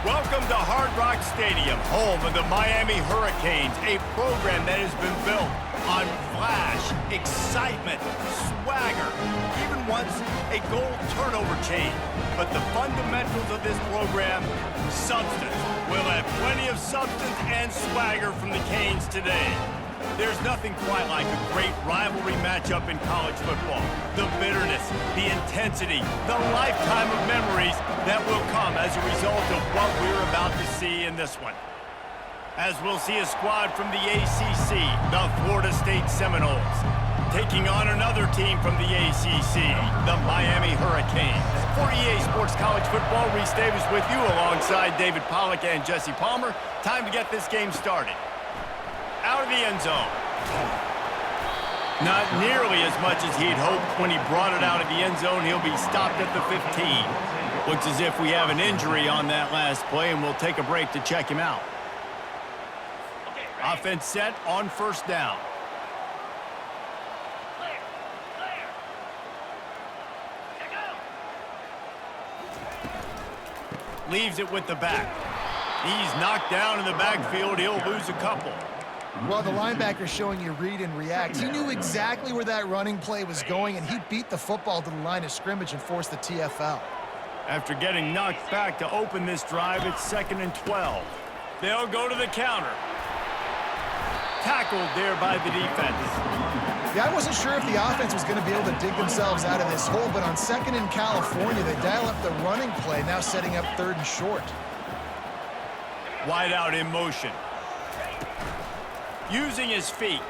Welcome to Hard Rock Stadium, home of the Miami Hurricanes, a program that has been built on flash, excitement, swagger, even once a goal turnover chain. But the fundamentals of this program, substance. We'll have plenty of substance and swagger from the Canes today. There's nothing quite like a great rivalry matchup in college football. The bitterness, the intensity, the lifetime of memories that will come as a result of what we're about to see in this one. As we'll see a squad from the ACC, the Florida State Seminoles, taking on another team from the ACC, the Miami Hurricanes. For EA Sports College Football, Reese Davis with you alongside David Pollack and Jesse Palmer. Time to get this game started. Out of the end zone. Not nearly as much as he'd hoped when he brought it out of the end zone. He'll be stopped at the 15. Looks as if we have an injury on that last play, and we'll take a break to check him out. Offense set on first down. Leaves it with the back. He's knocked down in the backfield. He'll lose a couple. Well, the linebacker's showing you read and react. He knew exactly where that running play was going, and he beat the football to the line of scrimmage and forced the TFL. After getting knocked back to open this drive, it's 2nd and 12. They'll go to the counter. Tackled there by the defense. Yeah, I wasn't sure if the offense was going to be able to dig themselves out of this hole, but on 2nd in California, they dial up the running play, now setting up 3rd and short. Wide out in motion. Using his feet.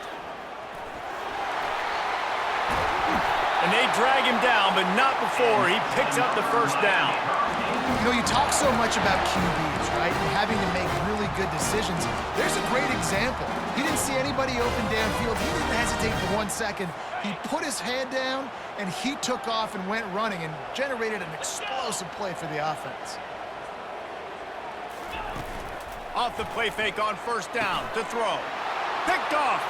And they drag him down, but not before he picks up the first down. You know, you talk so much about QBs, right, and having to make really good decisions. There's a great example. He didn't see anybody open downfield. He didn't hesitate for 1 second. He put his head down, and he took off and went running and generated an explosive play for the offense. Off the play fake on first down to throw. Picked off.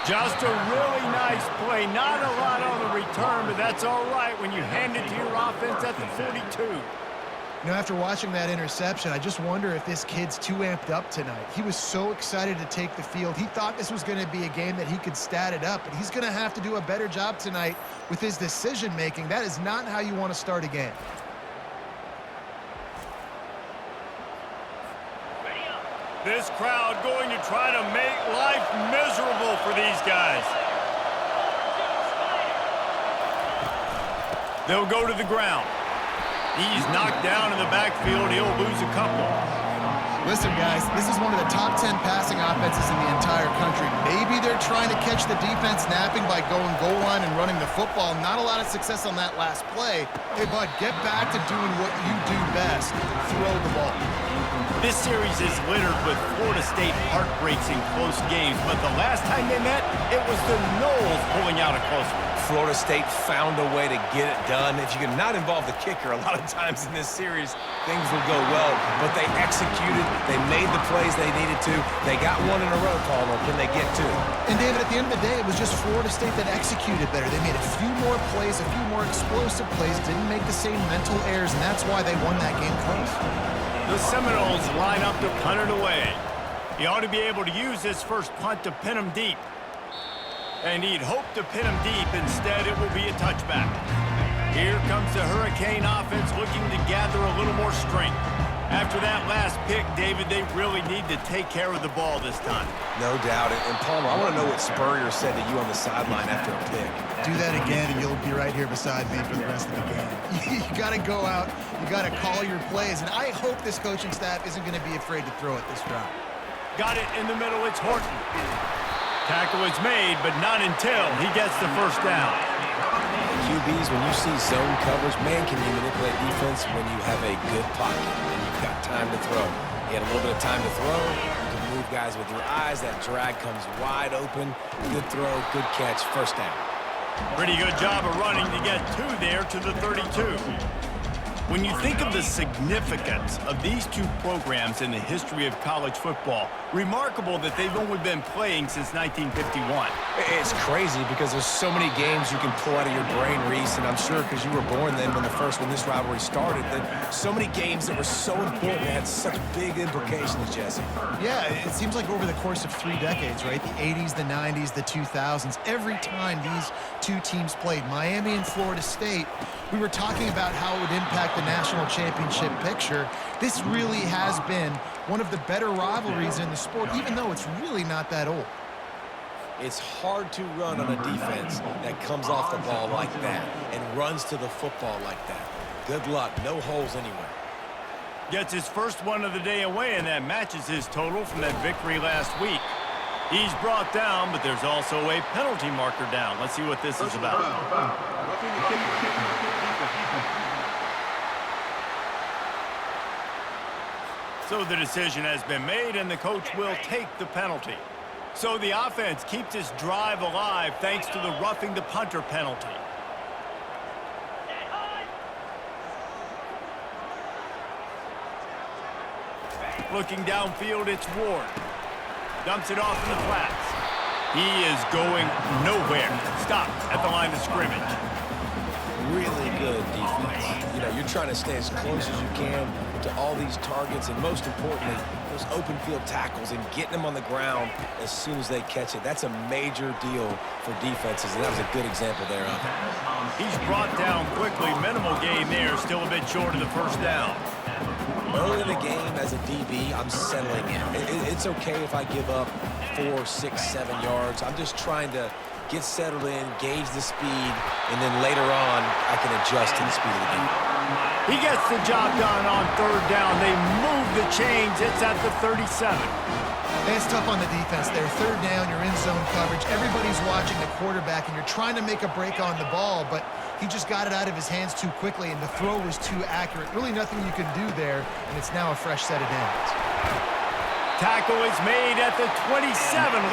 Just a really nice play. Not a lot on the return, but that's all right when you hand it to your offense at the 42. You know, after watching that interception, I just wonder if this kid's too amped up tonight. He was so excited to take the field. He thought this was going to be a game that he could stat it up, but he's going to have to do a better job tonight with his decision-making. That is not how you want to start a game. This crowd going to try to make life miserable for these guys. They'll go to the ground. He's knocked down in the backfield. He'll lose a couple. Listen, guys, this is one of the top 10 passing offenses in the entire country. Maybe they're trying to catch the defense napping by going goal line and running the football. Not a lot of success on that last play. Hey, bud, get back to doing what you do best. Throw the ball. This series is littered with Florida State heartbreaks in close games, but the last time they met, it was the Noles pulling out a close one. Florida State found a way to get it done. If you can not involve the kicker a lot of times in this series, things will go well. But they executed. They made the plays they needed to. They got one in a row, Palmer. Can they get two? And, David, at the end of the day, it was just Florida State that executed better. They made a few more plays, a few more explosive plays, didn't make the same mental errors, and that's why they won that game close. The Seminoles line up to punt it away. He ought to be able to use his first punt to pin him deep. And he'd hoped to pin him deep. Instead, it will be a touchback. Here comes the Hurricane offense looking to gather a little more strength. After that last pick, David, they really need to take care of the ball this time. No doubt. And Palmer, I want to know what Spurrier said to you on the sideline after a pick. Do that again, and you'll be right here beside me for the rest of the game. You got to go out. You got to call your plays. And I hope this coaching staff isn't going to be afraid to throw it this drive. Got it in the middle. It's Horton. Tackle is made, but not until he gets the first down. QBs, when you see zone coverage, man, can you manipulate defense when you have a good pocket and you've got time to throw. You had a little bit of time to throw. You can move guys with your eyes. That drag comes wide open. Good throw, good catch, first down. Pretty good job of running to get two there to the 32. When you think of the significance of these two programs in the history of college football, remarkable that they've only been playing since 1951. It's crazy because there's so many games you can pull out of your brain, Reese, and I'm sure because you were born then when this rivalry started, that so many games that were so important that had such big implications, Jesse. Yeah, it seems like over the course of 3 decades, right? The 80s, the 90s, the 2000s, every time these two teams played, Miami and Florida State, we were talking about how it would impact the national championship picture. This really has been one of the better rivalries in the sport, even though it's really not that old. It's hard to run on a defense that comes off the ball like that and runs to the football like that. Good luck. No holes anywhere. Gets his first one of the day away, and that matches his total from that victory last week. He's brought down, but there's also a penalty marker down. Let's see what this is about. So the decision has been made, and the coach will take the penalty. So the offense keeps its drive alive thanks to the roughing the punter penalty. Looking downfield, it's Ward. Dumps it off in the flats. He is going nowhere. Stop at the line of scrimmage. Really good defense. You know, you're trying to stay as close as you can to all these targets, and most importantly, those open field tackles and getting them on the ground as soon as they catch it. That's a major deal for defenses, and that was a good example there of it. He's brought down quickly. Minimal gain there, still a bit short of the first down. Early in the game as a DB, I'm settling in. It's okay if I give up 4, 6, 7 yards. I'm just trying to get settled in, gauge the speed, and then later on, I can adjust to the speed of the game. He gets the job done on third down. They move the chains. It's at the 37. It's tough on the defense there. Third down, you're in zone coverage. Everybody's watching the quarterback, and you're trying to make a break on the ball, but he just got it out of his hands too quickly, and the throw was too accurate. Really nothing you can do there, and it's now a fresh set of downs. Tackle is made at the 27.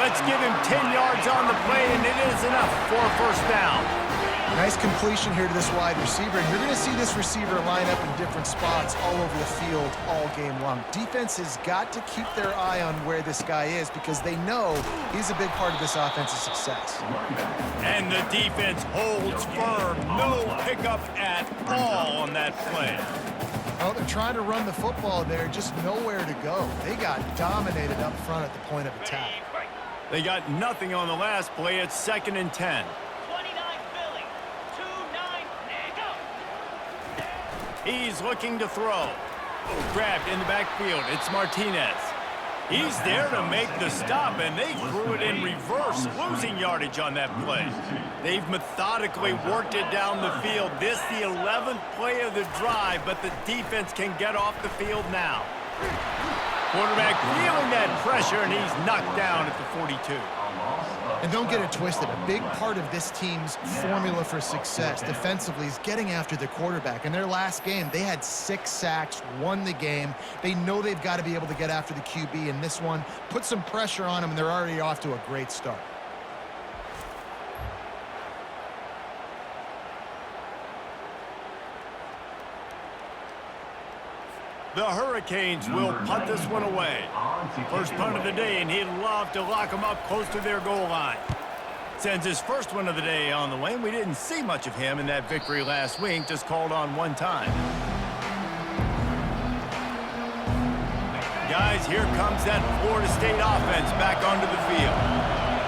Let's give him 10 yards on the play, and it is enough for a first down. Nice completion here to this wide receiver, and you're going to see this receiver line up in different spots all over the field all game long. Defense has got to keep their eye on where this guy is because they know he's a big part of this offense's success. And the defense holds firm. No pickup at all on that play. Well, they're trying to run the football there, just nowhere to go. They got dominated up front at the point of attack. They got nothing on the last play. It's 2nd and 10. He's looking to throw. Grabbed in the backfield. It's Martinez. He's there to make the stop, and they threw it in reverse, losing yardage on that play. They've methodically worked it down the field. This the 11th play of the drive, but the defense can get off the field now. Quarterback feeling that pressure, and he's knocked down at the 42. And don't get it twisted. A big part of this team's formula for success defensively is getting after the quarterback. In their last game, they had 6 sacks, won the game. They know they've got to be able to get after the QB, and this one put some pressure on them, and they're already off to a great start. The Hurricanes will punt this one away. First punt of the day, and he'd love to lock them up close to their goal line. Sends his first one of the day on the way. We didn't see much of him in that victory last week, just called on one time. Guys, here comes that Florida State offense back onto the field.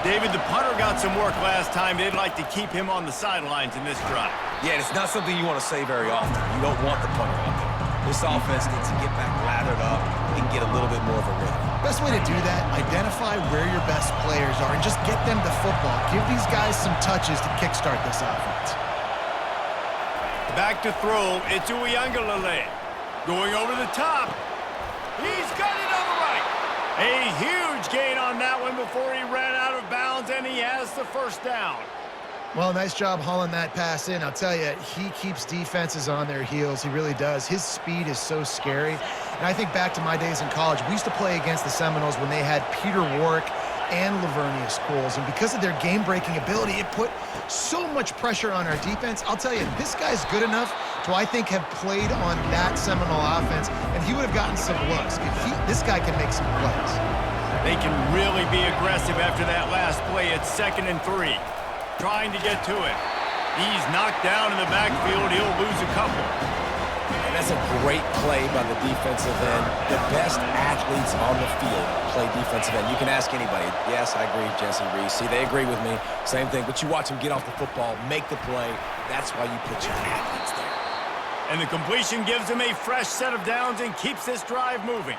David, the punter got some work last time. They'd like to keep him on the sidelines in this drive. Yeah, it's not something you want to say very often. You don't want the punter out there. This offense needs to get back lathered up and get a little bit more of a rhythm. Best way to do that, identify where your best players are and just get them the football. Give these guys some touches to kickstart this offense. Back to throw. It's Uiagalelei. Going over the top. He's got it on the right. A huge gain on that one before he ran out of bounds, and he has the first down. Well, nice job hauling that pass in. I'll tell you, he keeps defenses on their heels. He really does. His speed is so scary. And I think back to my days in college. We used to play against the Seminoles when they had Peter Warrick and Lavernius Scholes. And because of their game-breaking ability, it put so much pressure on our defense. I'll tell you, this guy's good enough to, I think, have played on that Seminole offense, and he would have gotten some looks. This guy can make some plays. They can really be aggressive after that last play. It's 2nd and 3. Trying to get to it. He's knocked down in the backfield. He'll lose a couple. That's a great play by the defensive end. The best athletes on the field play defensive end. You can ask anybody. Yes, I agree, Jesse Reese. See, they agree with me. Same thing. But you watch them get off the football, make the play. That's why you put your athletes there. And the completion gives them a fresh set of downs and keeps this drive moving.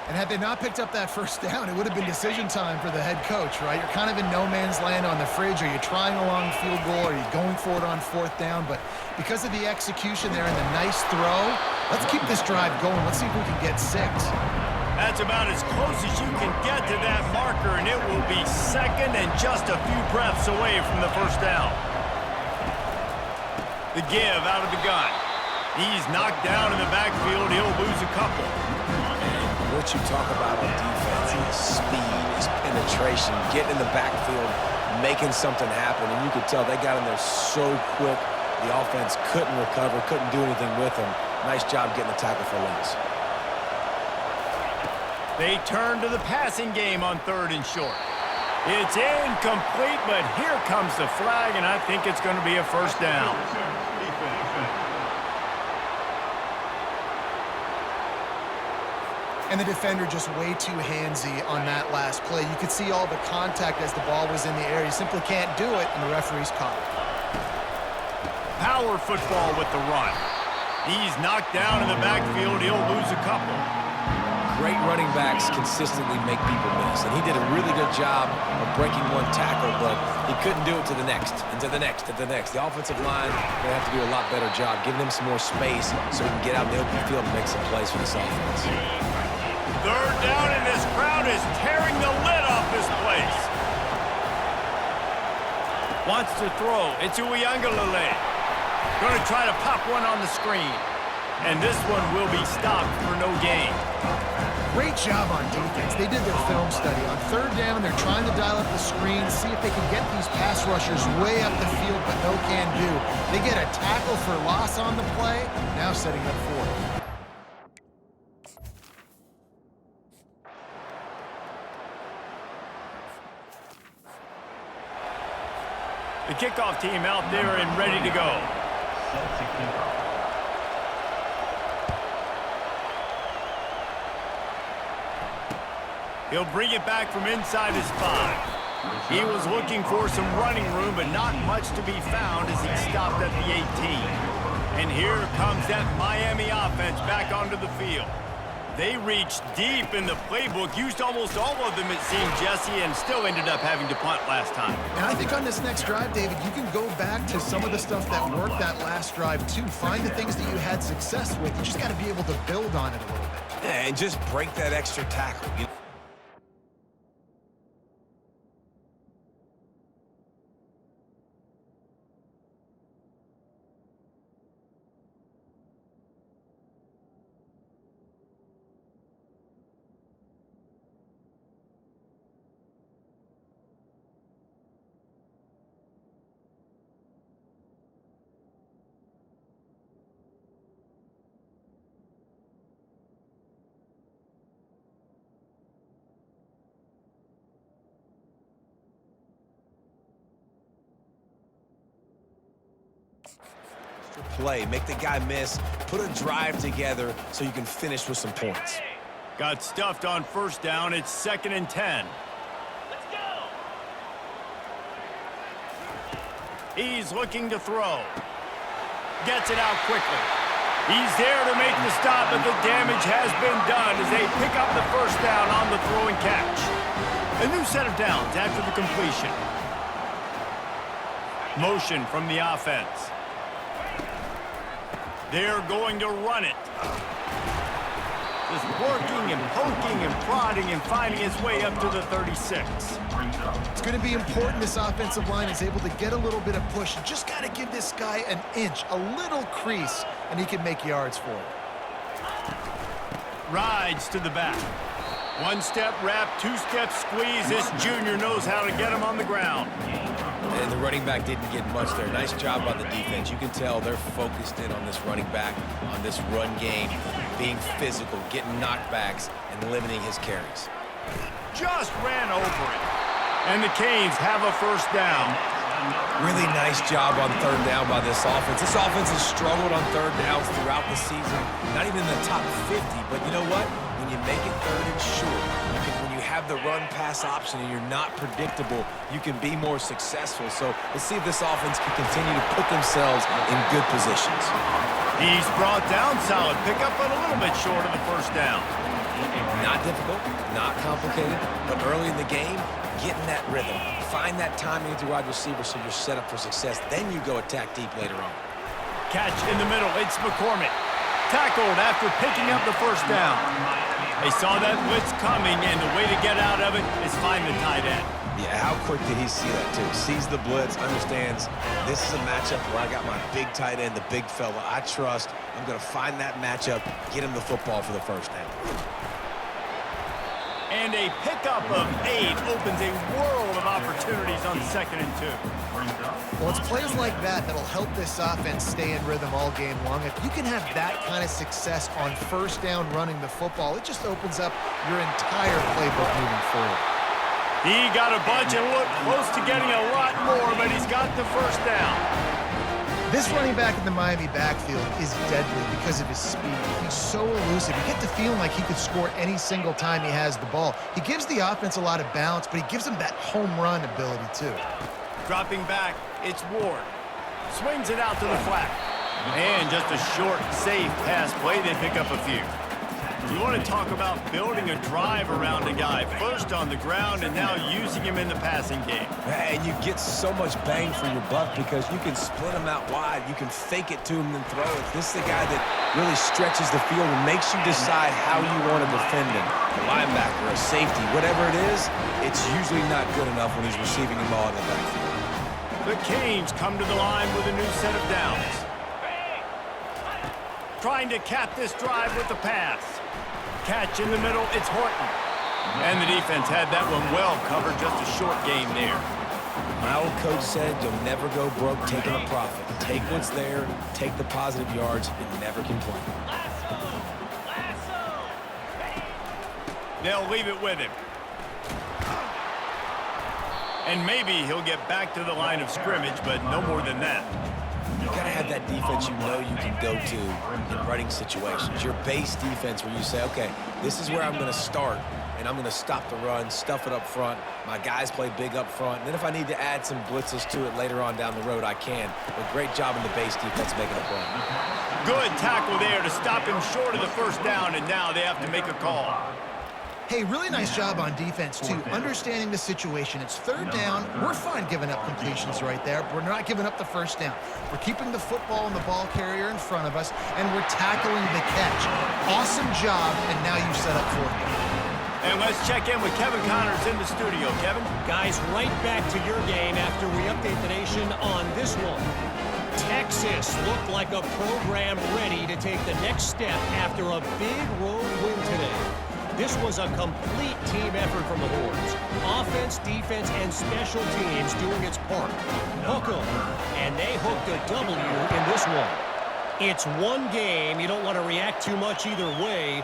And had they not picked up that first down, it would have been decision time for the head coach, right? You're kind of in no man's land on the fridge. Are you trying a long field goal? Are you going for it on 4th down? But because of the execution there and the nice throw, let's keep this drive going. Let's see if we can get 6. That's about as close as you can get to that marker, and it will be 2nd and just a few breaths away from the first down. The give out of the gun. He's knocked down in the backfield. He'll lose a couple. What you talk about on defense is speed, is penetration, getting in the backfield, making something happen. And you could tell they got in there so quick. The offense couldn't recover, couldn't do anything with them. Nice job getting the tackle for loss. They turn to the passing game on 3rd and short. It's incomplete, but here comes the flag, and I think it's going to be a first down. And the defender just way too handsy on that last play. You could see all the contact as the ball was in the air. You simply can't do it, and the referee's caught it. Power football with the run. He's knocked down in the backfield. He'll lose a couple. Great running backs consistently make people miss, and he did a really good job of breaking one tackle, but he couldn't do it to the next, and to the next, and to the next. The offensive line will have to do a lot better job, giving him some more space so he can get out in the open field and make some plays for this offense. 3rd down, and this crowd is tearing the lid off this place. Wants to throw. It's Uiagalelei. Going to try to pop one on the screen. And this one will be stopped for no gain. Great job on defense. They did their film study. On 3rd down, they're trying to dial up the screen, see if they can get these pass rushers way up the field, but no can do. They get a tackle for loss on the play, now setting up 4th. The kickoff team out there and ready to go. He'll bring it back from inside his 5. He was looking for some running room, but not much to be found as he stopped at the 18. And here comes that Miami offense back onto the field. They reached deep in the playbook, used almost all of them, it seemed, Jesse, and still ended up having to punt last time. And I think on this next drive, David, you can go back to some of the stuff that worked that last drive, too. Find the things that you had success with. You just got to be able to build on it a little bit. Yeah, and just break that extra tackle. Play, make the guy miss, put a drive together so you can finish with some points. Got stuffed on 1st down. It's 2nd and 10. Let's go. He's looking to throw. Gets it out quickly. He's there to make the stop, but the damage has been done as they pick up the 1st down on the throw and catch. A new set of downs after the completion. Motion from the offense. They're going to run it. Just working and poking and prodding and finding his way up to the 36. It's going to be important this offensive line is able to get a little bit of push. You just got to give this guy an inch, a little crease, and he can make yards for it. Rides to the back. One-step wrap, two-step squeeze. This junior knows how to get him on the ground. And the running back didn't get much there. Nice job by the defense. You can tell they're focused in on this running back, on this run game, being physical, getting knockbacks, and limiting his carries. Just ran over it. And the Canes have a first down. Really nice job on third down by this offense. This offense has struggled on third downs throughout the season. Not even in the top 50, but you know what? When you make it third and short, when you have the run-pass option and you're not predictable, you can be more successful. So let's see if this offense can continue to put themselves in good positions. He's brought down solid pickup, but a little bit short of the first down. Not difficult, not complicated, but early in the game, getting that rhythm. Find that timing with your wide receiver so you're set up for success. Then you go attack deep later on. Catch in the middle. It's McCormick. Tackled after picking up the first down. They saw that blitz coming, and the way to get out of it is find the tight end. Yeah, how quick did he see that, too? Sees the blitz, understands this is a matchup where I got my big tight end, the big fella I trust. I'm going to find that matchup, get him the football for the first down. And a pickup of 8 opens a world of opportunities on 2nd and 2. Well, it's plays like that that'll help this offense stay in rhythm all game long. If you can have that kind of success on first down running the football, it just opens up your entire playbook moving forward. He got a bunch and looked close to getting a lot more, but he's got the first down. This running back in the Miami backfield is deadly because of his speed. He's so elusive. You get the feeling like he could score any single time he has the ball. He gives the offense a lot of balance, but he gives them that home run ability too. Dropping back, it's Ward. Swings it out to the flat. And just a short, safe pass play. They pick up a few. You want to talk about building a drive around a guy. First on the ground and now using him in the passing game. And you get so much bang for your buck because you can split him out wide. You can fake it to him and throw it. This is the guy that really stretches the field and makes you decide how you want to defend him. A linebacker, a safety, whatever it is, it's usually not good enough when he's receiving the ball in the backfield. The Canes come to the line with a new set of downs. Trying to cap this drive with the pass. Catch in the middle, it's Horton. And the defense had that one well covered, just a short gain there. My old coach said you'll never go broke taking a profit. Take what's there, take the positive yards, and never complain. They'll leave it with him. And maybe he'll get back to the line of scrimmage, but no more than that. You got to have that defense you know you can go to in running situations. Your base defense where you say, okay, this is where I'm going to start, and I'm going to stop the run, stuff it up front. My guys play big up front. And then if I need to add some blitzes to it later on down the road, I can. But great job in the base defense making a play. Good tackle there to stop him short of the first down, and now they have to make a call. Hey, really nice job on defense, too, understanding the situation. It's third down. We're fine giving up completions right there. We're not giving up the first down. We're keeping the football and the ball carrier in front of us, and we're tackling the catch. Awesome job, and now you set up fourth down. And let's check in with Kevin Connors in the studio. Kevin? Guys, right back to your game after we update the nation on this one. Texas looked like a program ready to take the next step after a big road win today. This was a complete team effort from the Horns. Offense, defense, and special teams doing its part. Hook 'em, and they hooked a W in this one. It's one game. You don't want to react too much either way,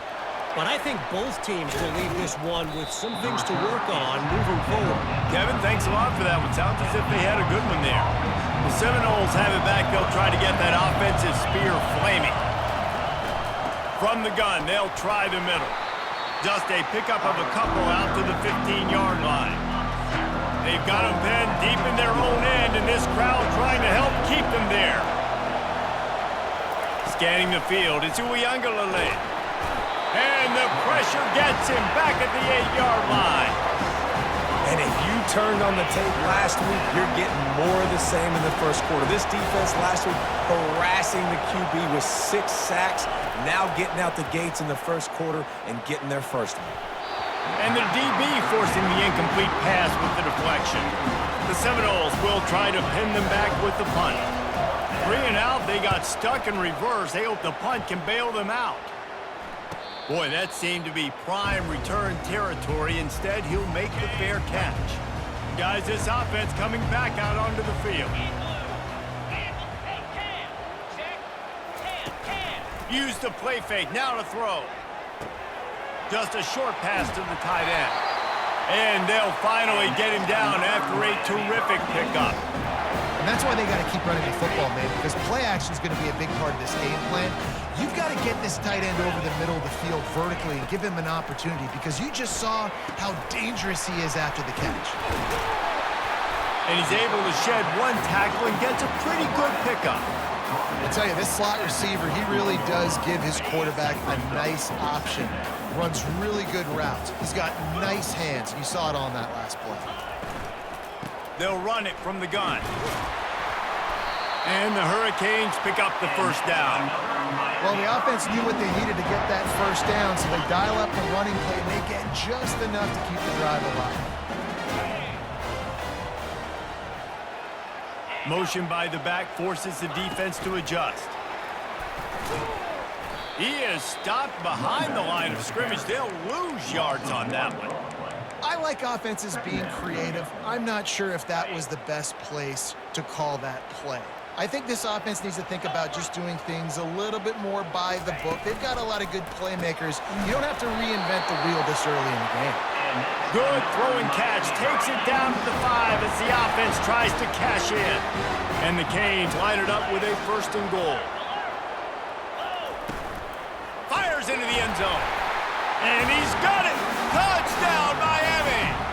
but I think both teams will leave this one with some things to work on moving forward. Kevin, thanks a lot for that one. Sounds as if they had a good one there. The Seminoles have it back. They'll try to get that offensive spear flaming. From the gun, they'll try the middle. Just a pickup of a couple out to the 15-yard line. They've got them pinned deep in their own end, and this crowd trying to help keep them there. Scanning the field, it's Uiagalelei. And the pressure gets him back at the 8-yard line. And if you turned on the tape last week, you're getting more of the same in the first quarter. This defense last week harassing the QB with 6 sacks, now getting out the gates in the first quarter and getting their first one. And the DB forcing the incomplete pass with the deflection. The Seminoles will try to pin them back with the punt. 3 and out, they got stuck in reverse. They hope the punt can bail them out. Boy, that seemed to be prime return territory. Instead, he'll make the fair catch. Guys, this offense coming back out onto the field. Use the play fake, now to throw. Just a short pass to the tight end. And they'll finally get him down after a terrific pickup. And that's why they got to keep running the football, man, because play action is going to be a big part of this game plan. You've got to get this tight end over the middle of the field vertically and give him an opportunity, because you just saw how dangerous he is after the catch. And he's able to shed one tackle and gets a pretty good pickup. I tell you, this slot receiver, he really does give his quarterback a nice option. Runs really good routes. He's got nice hands. You saw it on that last play. They'll run it from the gun. And the Hurricanes pick up the first down. Well, the offense knew what they needed to get that first down, so they dial up the running play, and they get just enough to keep the drive alive. Motion by the back forces the defense to adjust. He is stopped behind the line of scrimmage. They'll lose yards on that one. I like offenses being creative. I'm not sure if that was the best place to call that play. I think this offense needs to think about just doing things a little bit more by the book. They've got a lot of good playmakers. You don't have to reinvent the wheel this early in the game. Good throw and catch. Takes it down to the 5 as the offense tries to cash in. And the Canes line it up with a first and goal. Fires into the end zone. And he's got it. Touchdown, Miami.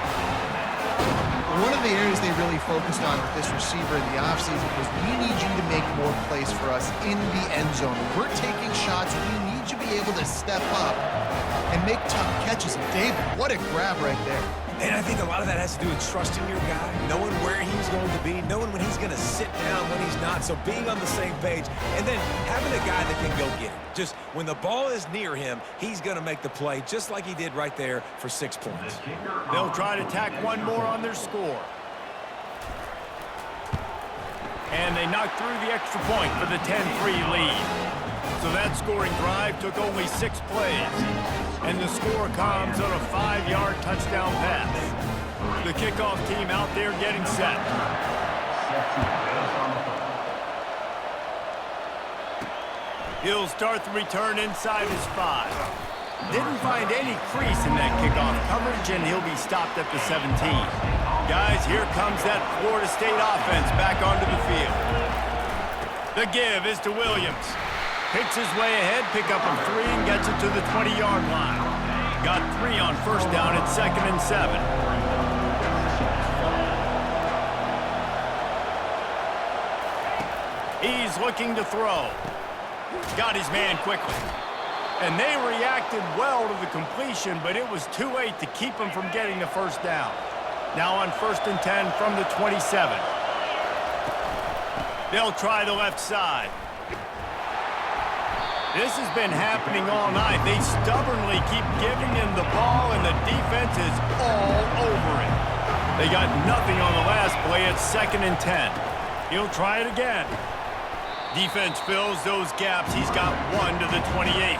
One of the areas they really focused on with this receiver in the offseason was, we need you to make more plays for us in the end zone. We're taking shots. We need you to be able to step up and make tough catches. And David, what a grab right there. And I think a lot of that has to do with trusting your guy, knowing where he's going to be, knowing when he's going to sit down, when he's not. So being on the same page, and then having a guy that can go get it. Just when the ball is near him, he's going to make the play, just like he did right there for 6 points. They'll try to tack one more on their score. And they knock through the extra point for the 10-3 lead. So that scoring drive took only 6 plays. And the score comes on a 5-yard touchdown pass. The kickoff team out there getting set. He'll start the return inside his 5. Didn't find any crease in that kickoff coverage, and he'll be stopped at the 17. Guys, here comes that Florida State offense back onto the field. The give is to Williams. Picks his way ahead, pick up of 3, and gets it to the 20-yard line. Got 3 on first down at 2nd and 7. He's looking to throw. Got his man quickly. And they reacted well to the completion, but it was too late to keep him from getting the first down. Now on 1st and 10 from the 27. They'll try the left side. This has been happening all night. They stubbornly keep giving him the ball, and the defense is all over it. They got nothing on the last play at 2nd and 10. He'll try it again. Defense fills those gaps. He's got 1 to the 28.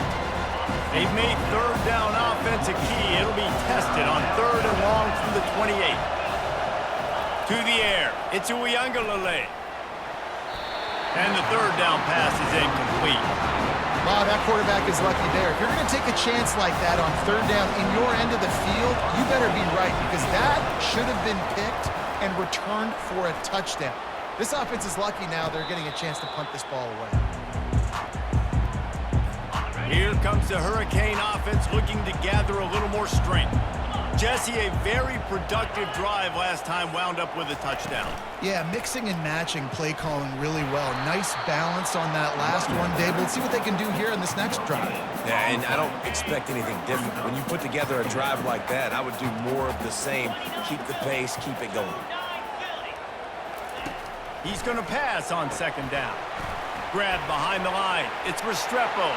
They've made 3rd down offense a key. It'll be tested on 3rd and long from the 28. To the air. It's Uiagalelei. And the 3rd down pass is incomplete. Wow, that quarterback is lucky there. If you're going to take a chance like that on 3rd down in your end of the field, you better be right, because that should have been picked and returned for a touchdown. This offense is lucky now they're getting a chance to punt this ball away. Here comes the Hurricane offense looking to gather a little more strength. Jesse, a very productive drive last time, wound up with a touchdown. Yeah, mixing and matching play calling really well. Nice balance on that last one, Dave. Let's see what they can do here in this next drive. Yeah, and I don't expect anything different. When you put together a drive like that, I would do more of the same. Keep the pace, keep it going. He's going to pass on 2nd down. Grab behind the line. It's Restrepo.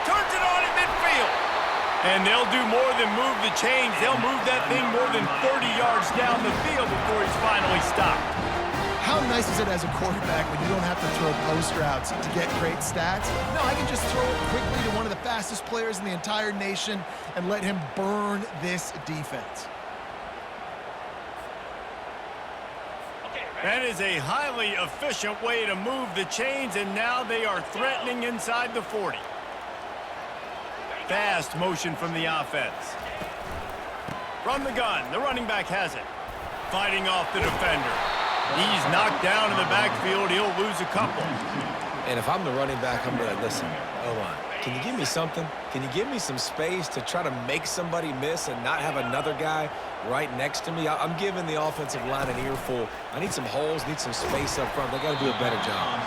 Turns it on in midfield. And they'll do more than move the chains. They'll move that thing more than 30 yards down the field before he's finally stopped. How nice is it as a quarterback when you don't have to throw post routes to get great stats? No, I can just throw it quickly to one of the fastest players in the entire nation and let him burn this defense. That is a highly efficient way to move the chains, and now they are threatening inside the 40. Fast motion from the offense. From the gun, the running back has it. Fighting off the defender. He's knocked down in the backfield. He'll lose a couple. And if I'm the running back, I'm going to listen. Hold on. Can you give me something? Can you give me some space to try to make somebody miss and not have another guy right next to me? I'm giving the offensive line an earful. I need some holes, need some space up front. They got to do a better job.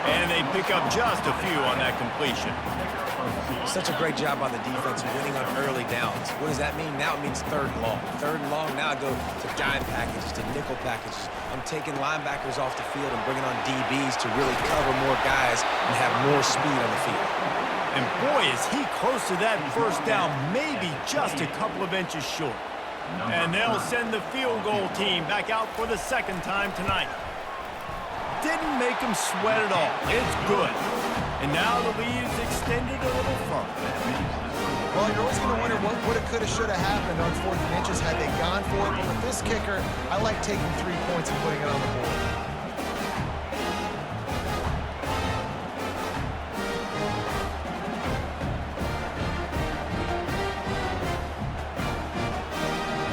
And they pick up just a few on that completion. Such a great job by the defense winning on early downs. What does that mean? Now it means third and long. Third and long, now I go to dime packages, to nickel packages. I'm taking linebackers off the field and bringing on DBs to really cover more guys and have more speed on the field. And boy, is he close to that first down, maybe just a couple of inches short. And they'll send the field goal team back out for the second time tonight. Didn't make him sweat at all. It's good. And now the lead is extended a little further. Well, you're always going to wonder what woulda, coulda, shoulda happened on 4th and inches had they gone for it. But with this kicker, I like taking 3 points and putting it on the board.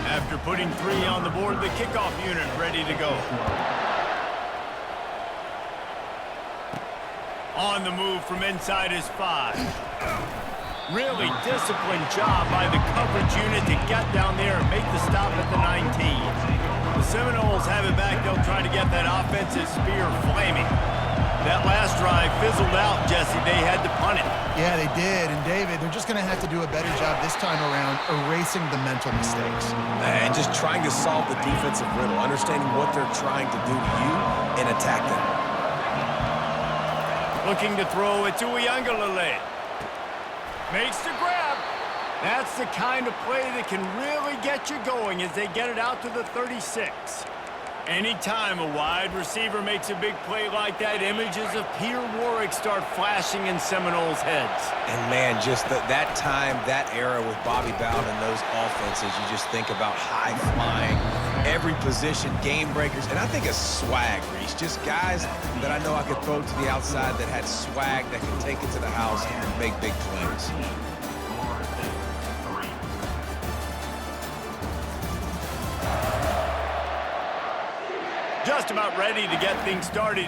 After putting 3 on the board, the kickoff unit ready to go. On the move from inside his 5. Really disciplined job by the coverage unit to get down there and make the stop at the 19. The Seminoles have it back. They'll try to get that offensive spear flaming. That last drive fizzled out, Jesse. They had to punt it. Yeah, they did. And, David, they're just going to have to do a better job this time around erasing the mental mistakes. And just trying to solve the defensive riddle, understanding what they're trying to do to you and attack them. Looking to throw it to Uiagalelei. Makes the grab. That's the kind of play that can really get you going as they get it out to the 36. Anytime a wide receiver makes a big play like that, images of Peter Warrick start flashing in Seminoles' heads. And, man, just that time, that era with Bobby Bowden and those offenses, you just think about high-flying, every position, game breakers, and I think of swag, Reese. Just guys that I know I could throw to the outside that had swag that could take it to the house and make big plays. Just about ready to get things started.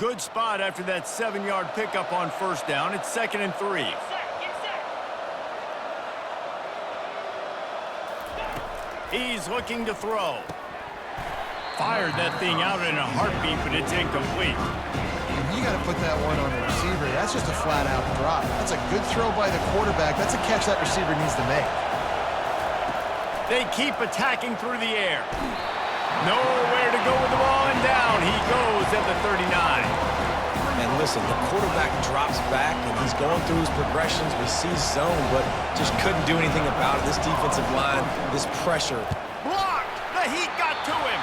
good spot after that 7-yard pickup on first down. It's 2nd and 3. He's looking to throw. Fired that thing out in a heartbeat, but it's incomplete. You got to put that one on the receiver. That's just a flat-out drop. That's a good throw by the quarterback. That's a catch that receiver needs to make. They keep attacking through the air. Nowhere to go with the ball, and down he goes at the 39. And listen, the quarterback drops back, and he's going through his progressions. We see zone, but just couldn't do anything about it. This defensive line, this pressure. Blocked! The heat got to him.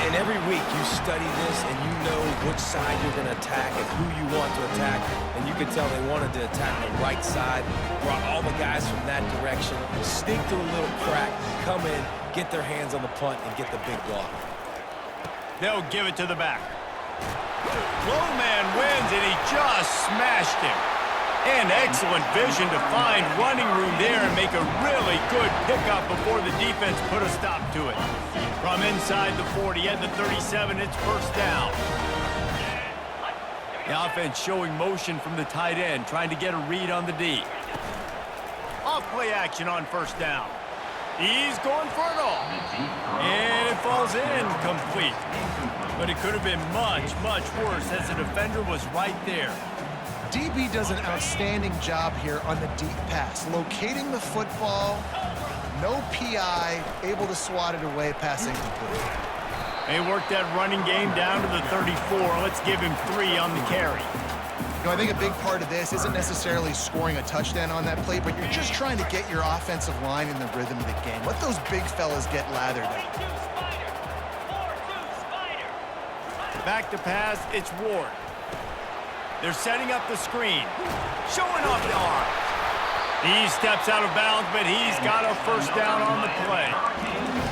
And every week you study this, and you know which side you're going to attack and who you want to attack. And you could tell they wanted to attack the right side, brought all the guys from that direction, sneak through a little crack, come in, get their hands on the punt, and get the big block. They'll give it to the back. Low man wins, and he just smashed him. And excellent vision to find running room there and make a really good pickup before the defense put a stop to it. From inside the 40 at the 37, it's first down. The offense showing motion from the tight end, trying to get a read on the D. Off play action on first down. He's going for it all. And it falls in complete. But it could have been much, much worse as the defender was right there. DB does an outstanding job here on the deep pass, locating the football, no PI, able to swat it away, passing complete. They worked that running game down to the 34. Let's give him 3 on the carry. You know, I think a big part of this isn't necessarily scoring a touchdown on that play, but you're just trying to get your offensive line in the rhythm of the game. Let those big fellas get lathered up. Back to pass, it's Ward. They're setting up the screen. Showing off the arm. He steps out of bounds, but he's got a first down on the play.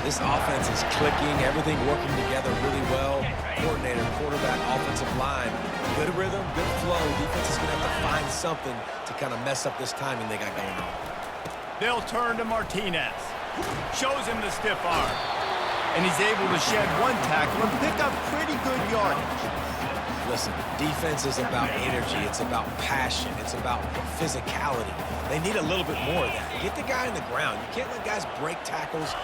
This offense is clicking, everything working together really well. Coordinator, quarterback, offensive line. Good rhythm, good flow. Defense is going to have to find something to kind of mess up this timing they got going on. They'll turn to Martinez. Shows him the stiff arm. And he's able to shed one tackle and pick up pretty good yardage. Listen, defense is about energy. It's about passion. It's about physicality. They need a little bit more of that. Get the guy on the ground. You can't let guys break tackles.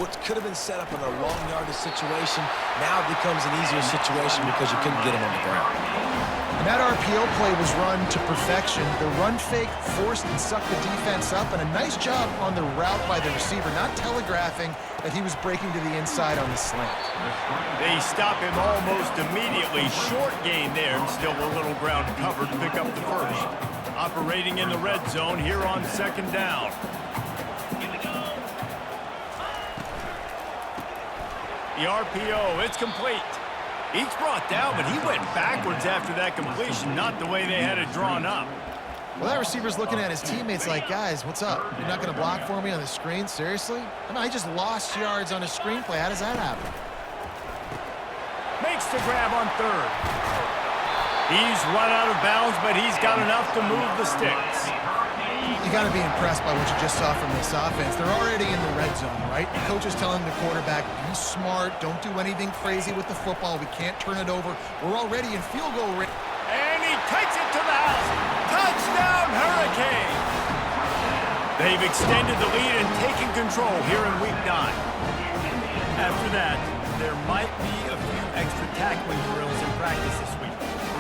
What could have been set up in a long yardage situation now becomes an easier situation because you couldn't get him on the ground. And that RPO play was run to perfection. The run fake forced and sucked the defense up, and a nice job on the route by the receiver, not telegraphing that he was breaking to the inside on the slant. They stop him almost immediately. Short gain there, and still a little ground covered to pick up the first. Operating in the red zone here on second down. The RPO, it's complete. He's brought down, but he went backwards after that completion, not the way they had it drawn up. Well, that receiver's looking at his teammates like, guys, what's up? You're not going to block for me on the screen? Seriously? I mean, I just lost yards on a screenplay. How does that happen? Makes the grab on third. He's run out of bounds, but he's got enough to move the sticks. You got to be impressed by what you just saw from this offense. They're already in the red zone, right? The coach is telling the quarterback, be smart, don't do anything crazy with the football. We can't turn it over. We're already in field goal range. And he takes it to the house. Touchdown, Hurricane! They've extended the lead and taken control here in Week 9. After that, there might be a few extra tackling drills in practice this week.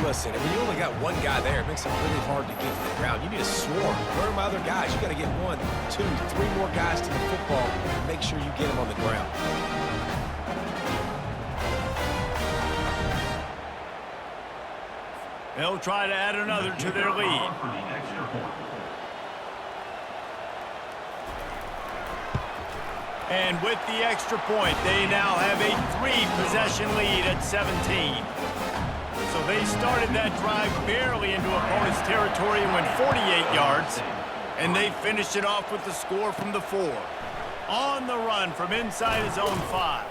Listen, I mean, you only got one guy there. It makes it really hard to get to the ground. You need a swarm. Where are my other guys? You got to get 1, 2, 3 more guys to the football and make sure you get them on the ground. They'll try to add another to their lead. And with the extra point, they now have a 3-possession lead at 17. So they started that drive barely into opponent's territory and went 48 yards. And they finished it off with the score from the 4. On the run from inside his own 5.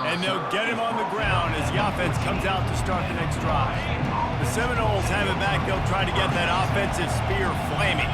And they'll get him on the ground as the offense comes out to start the next drive. The Seminoles have it back. They'll try to get that offensive spear flaming.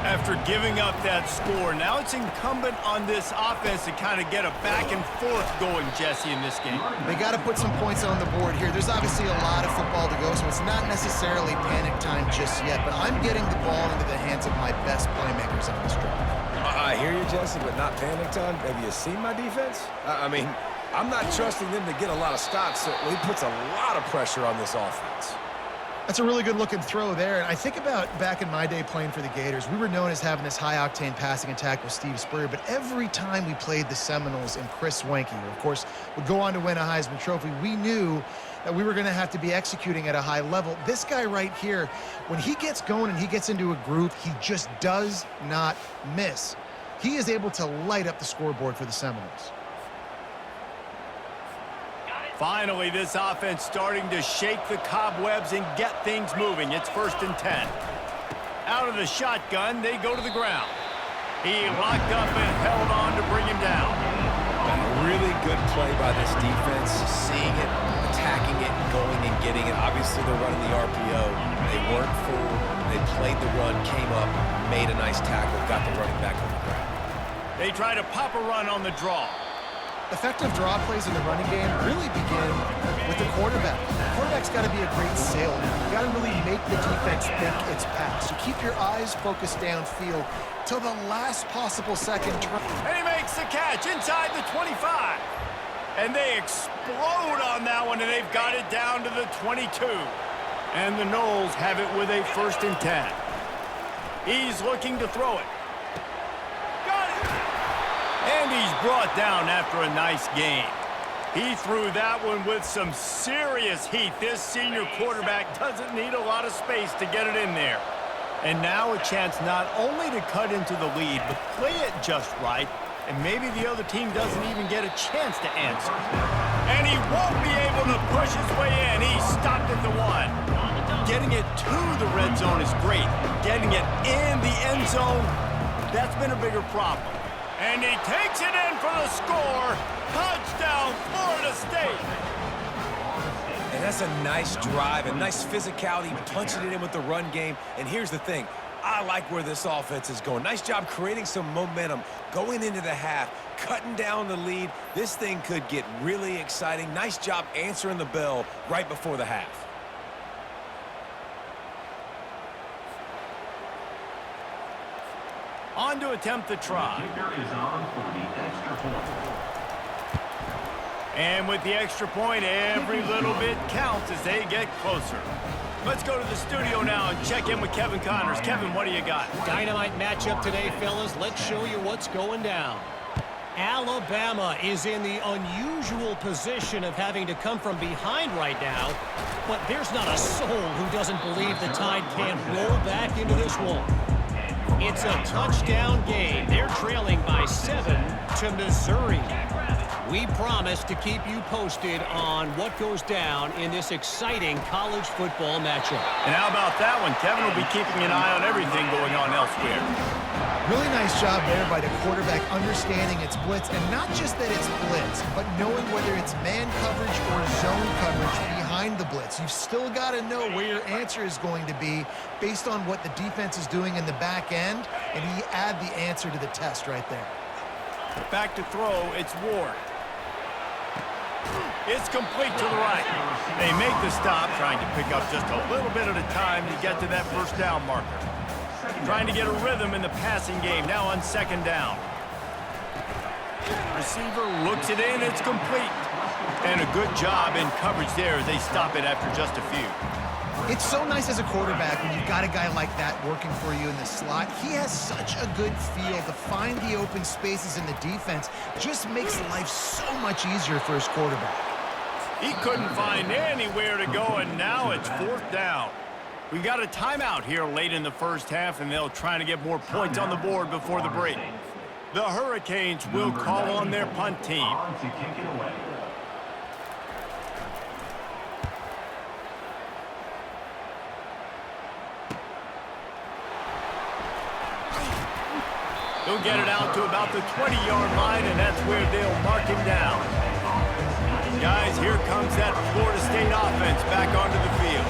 After giving up that score, now it's incumbent on this offense to kind of get a back and forth going, Jesse, in this game. They got to put some points on the board here. There's obviously a lot of football to go, so it's not necessarily panic time just yet, but I'm getting the ball into the hands of my best playmakers on this drive. I hear you, Jesse, but not panic time. Have you seen my defense? I mean, I'm not trusting them to get a lot of stops, so he puts a lot of pressure on this offense. That's a really good-looking throw there. And I think about back in my day playing for the Gators, we were known as having this high-octane passing attack with Steve Spurrier, but every time we played the Seminoles and Chris Wenke, who, of course, would go on to win a Heisman Trophy, we knew that we were going to have to be executing at a high level. This guy right here, when he gets going and he gets into a groove, he just does not miss. He is able to light up the scoreboard for the Seminoles. Finally, this offense starting to shake the cobwebs and get things moving. It's 1st and 10. Out of the shotgun, they go to the ground. He locked up and held on to bring him down. A really good play by this defense, seeing it, attacking it, going and getting it. Obviously, they're running the RPO. They weren't full. They played the run, came up, made a nice tackle, got the running back on the ground. They try to pop a run on the draw. Effective draw plays in the running game really begin with the quarterback. The quarterback's got to be a great sailor. You got to really make the defense think it's pass. You keep your eyes focused downfield till the last possible second turn. And he makes the catch inside the 25. And they explode on that one, and they've got it down to the 22. And the Noles have it with a 1st and 10. He's looking to throw it. And he's brought down after a nice game. He threw that one with some serious heat. This senior quarterback doesn't need a lot of space to get it in there. And now a chance not only to cut into the lead, but play it just right. And maybe the other team doesn't even get a chance to answer. And he won't be able to push his way in. He stopped at the 1. Getting it to the red zone is great. Getting it in the end zone, that's been a bigger problem. And he takes it in for the score. Touchdown, Florida State. And that's a nice drive, a nice physicality, punching it in with the run game. And here's the thing. I like where this offense is going. Nice job creating some momentum, going into the half, cutting down the lead. This thing could get really exciting. Nice job answering the bell right before the half. On to attempt the try. And with the extra point, every little bit counts as they get closer. Let's go to the studio now and check in with Kevin Connors. Kevin, what do you got? Dynamite matchup today, fellas. Let's show you what's going down. Alabama is in the unusual position of having to come from behind right now, but there's not a soul who doesn't believe the Tide can't roll back into this one. It's a touchdown game. They're trailing by 7 to Missouri. We promise to keep you posted on what goes down in this exciting college football matchup. And how about that one? Kevin will be keeping an eye on everything going on elsewhere. Really nice job there by the quarterback understanding it's blitz, and not just that it's blitz, but knowing whether it's man coverage or zone coverage behind the blitz. You've still got to know where your answer is going to be based on what the defense is doing in the back end, and you add the answer to the test right there. Back to throw, it's Ward. It's complete to the right. They make the stop, trying to pick up just a little bit at a time to get to that first down marker. Trying to get a rhythm in the passing game, now on 2nd down. Receiver looks it in, it's complete. And a good job in coverage there as they stop it after just a few. It's so nice as a quarterback when you've got a guy like that working for you in the slot. He has such a good feel to find the open spaces in the defense. Just makes life so much easier for his quarterback. He couldn't find anywhere to go, and now it's 4th down. We got a timeout here late in the first half, and they'll try to get more points on the board before the break. The Hurricanes will call on their punt team. He'll get it out to about the 20-yard line, and that's where they'll mark him down. Guys, here comes that Florida State offense back onto the field.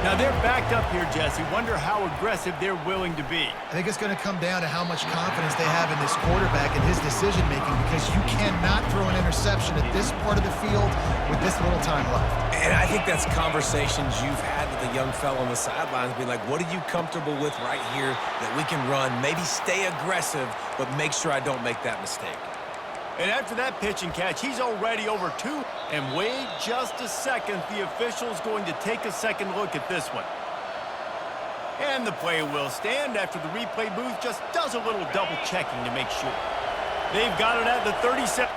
Now they're backed up here, Jesse. Wonder how aggressive they're willing to be. I think it's going to come down to how much confidence they have in this quarterback and his decision-making, because you cannot throw an interception at this part of the field with this little time left. And I think that's conversations you've had with the young fellow on the sidelines, being like, what are you comfortable with right here that we can run? Maybe stay aggressive, but make sure I don't make that mistake. And after that pitch and catch, he's already over 2. And wait just a second, the official's going to take a second look at this one. And the play will stand after the replay booth just does a little double checking to make sure. They've got it at the 37.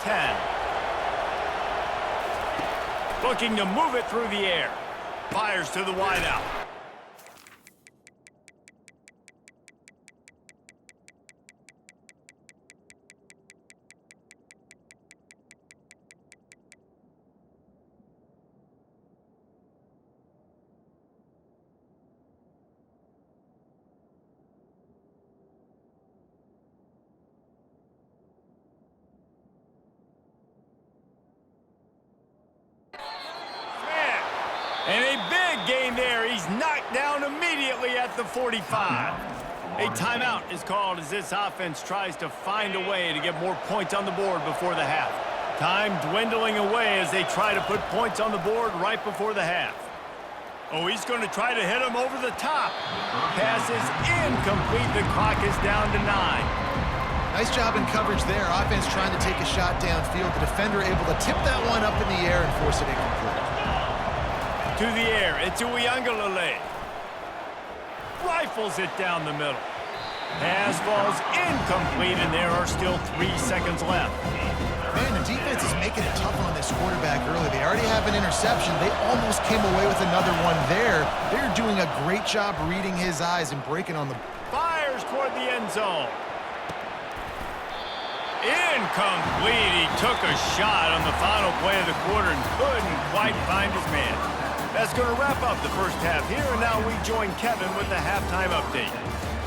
10. Looking to move it through the air. Fires to the wideout. And a big gain there. He's knocked down immediately at the 45. A timeout is called as this offense tries to find a way to get more points on the board before the half. Time dwindling away as they try to put points on the board right before the half. Oh, he's going to try to hit him over the top. Pass is incomplete. The clock is down to 9. Nice job in coverage there. Offense trying to take a shot downfield. The defender able to tip that one up in the air and force it incomplete. To the air, it's Uiagalelei. Rifles it down the middle. Pass falls incomplete, and there are still 3 seconds left. Man, the defense is making it tough on this quarterback early. They already have an interception. They almost came away with another one there. They're doing a great job reading his eyes and breaking on the... Fires toward the end zone. Incomplete. He took a shot on the final play of the quarter and couldn't quite find his man. That's going to wrap up the first half here, and now we join Kevin with the halftime update.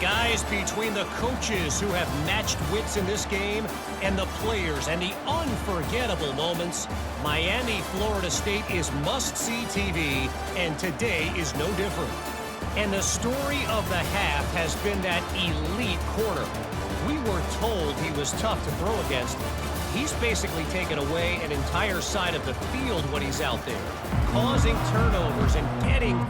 Guys, between the coaches who have matched wits in this game and the players and the unforgettable moments, Miami, Florida State is must-see TV, and today is no different. And the story of the half has been that elite corner. We were told he was tough to throw against. He's basically taken away an entire side of the field when he's out there, causing turnovers and getting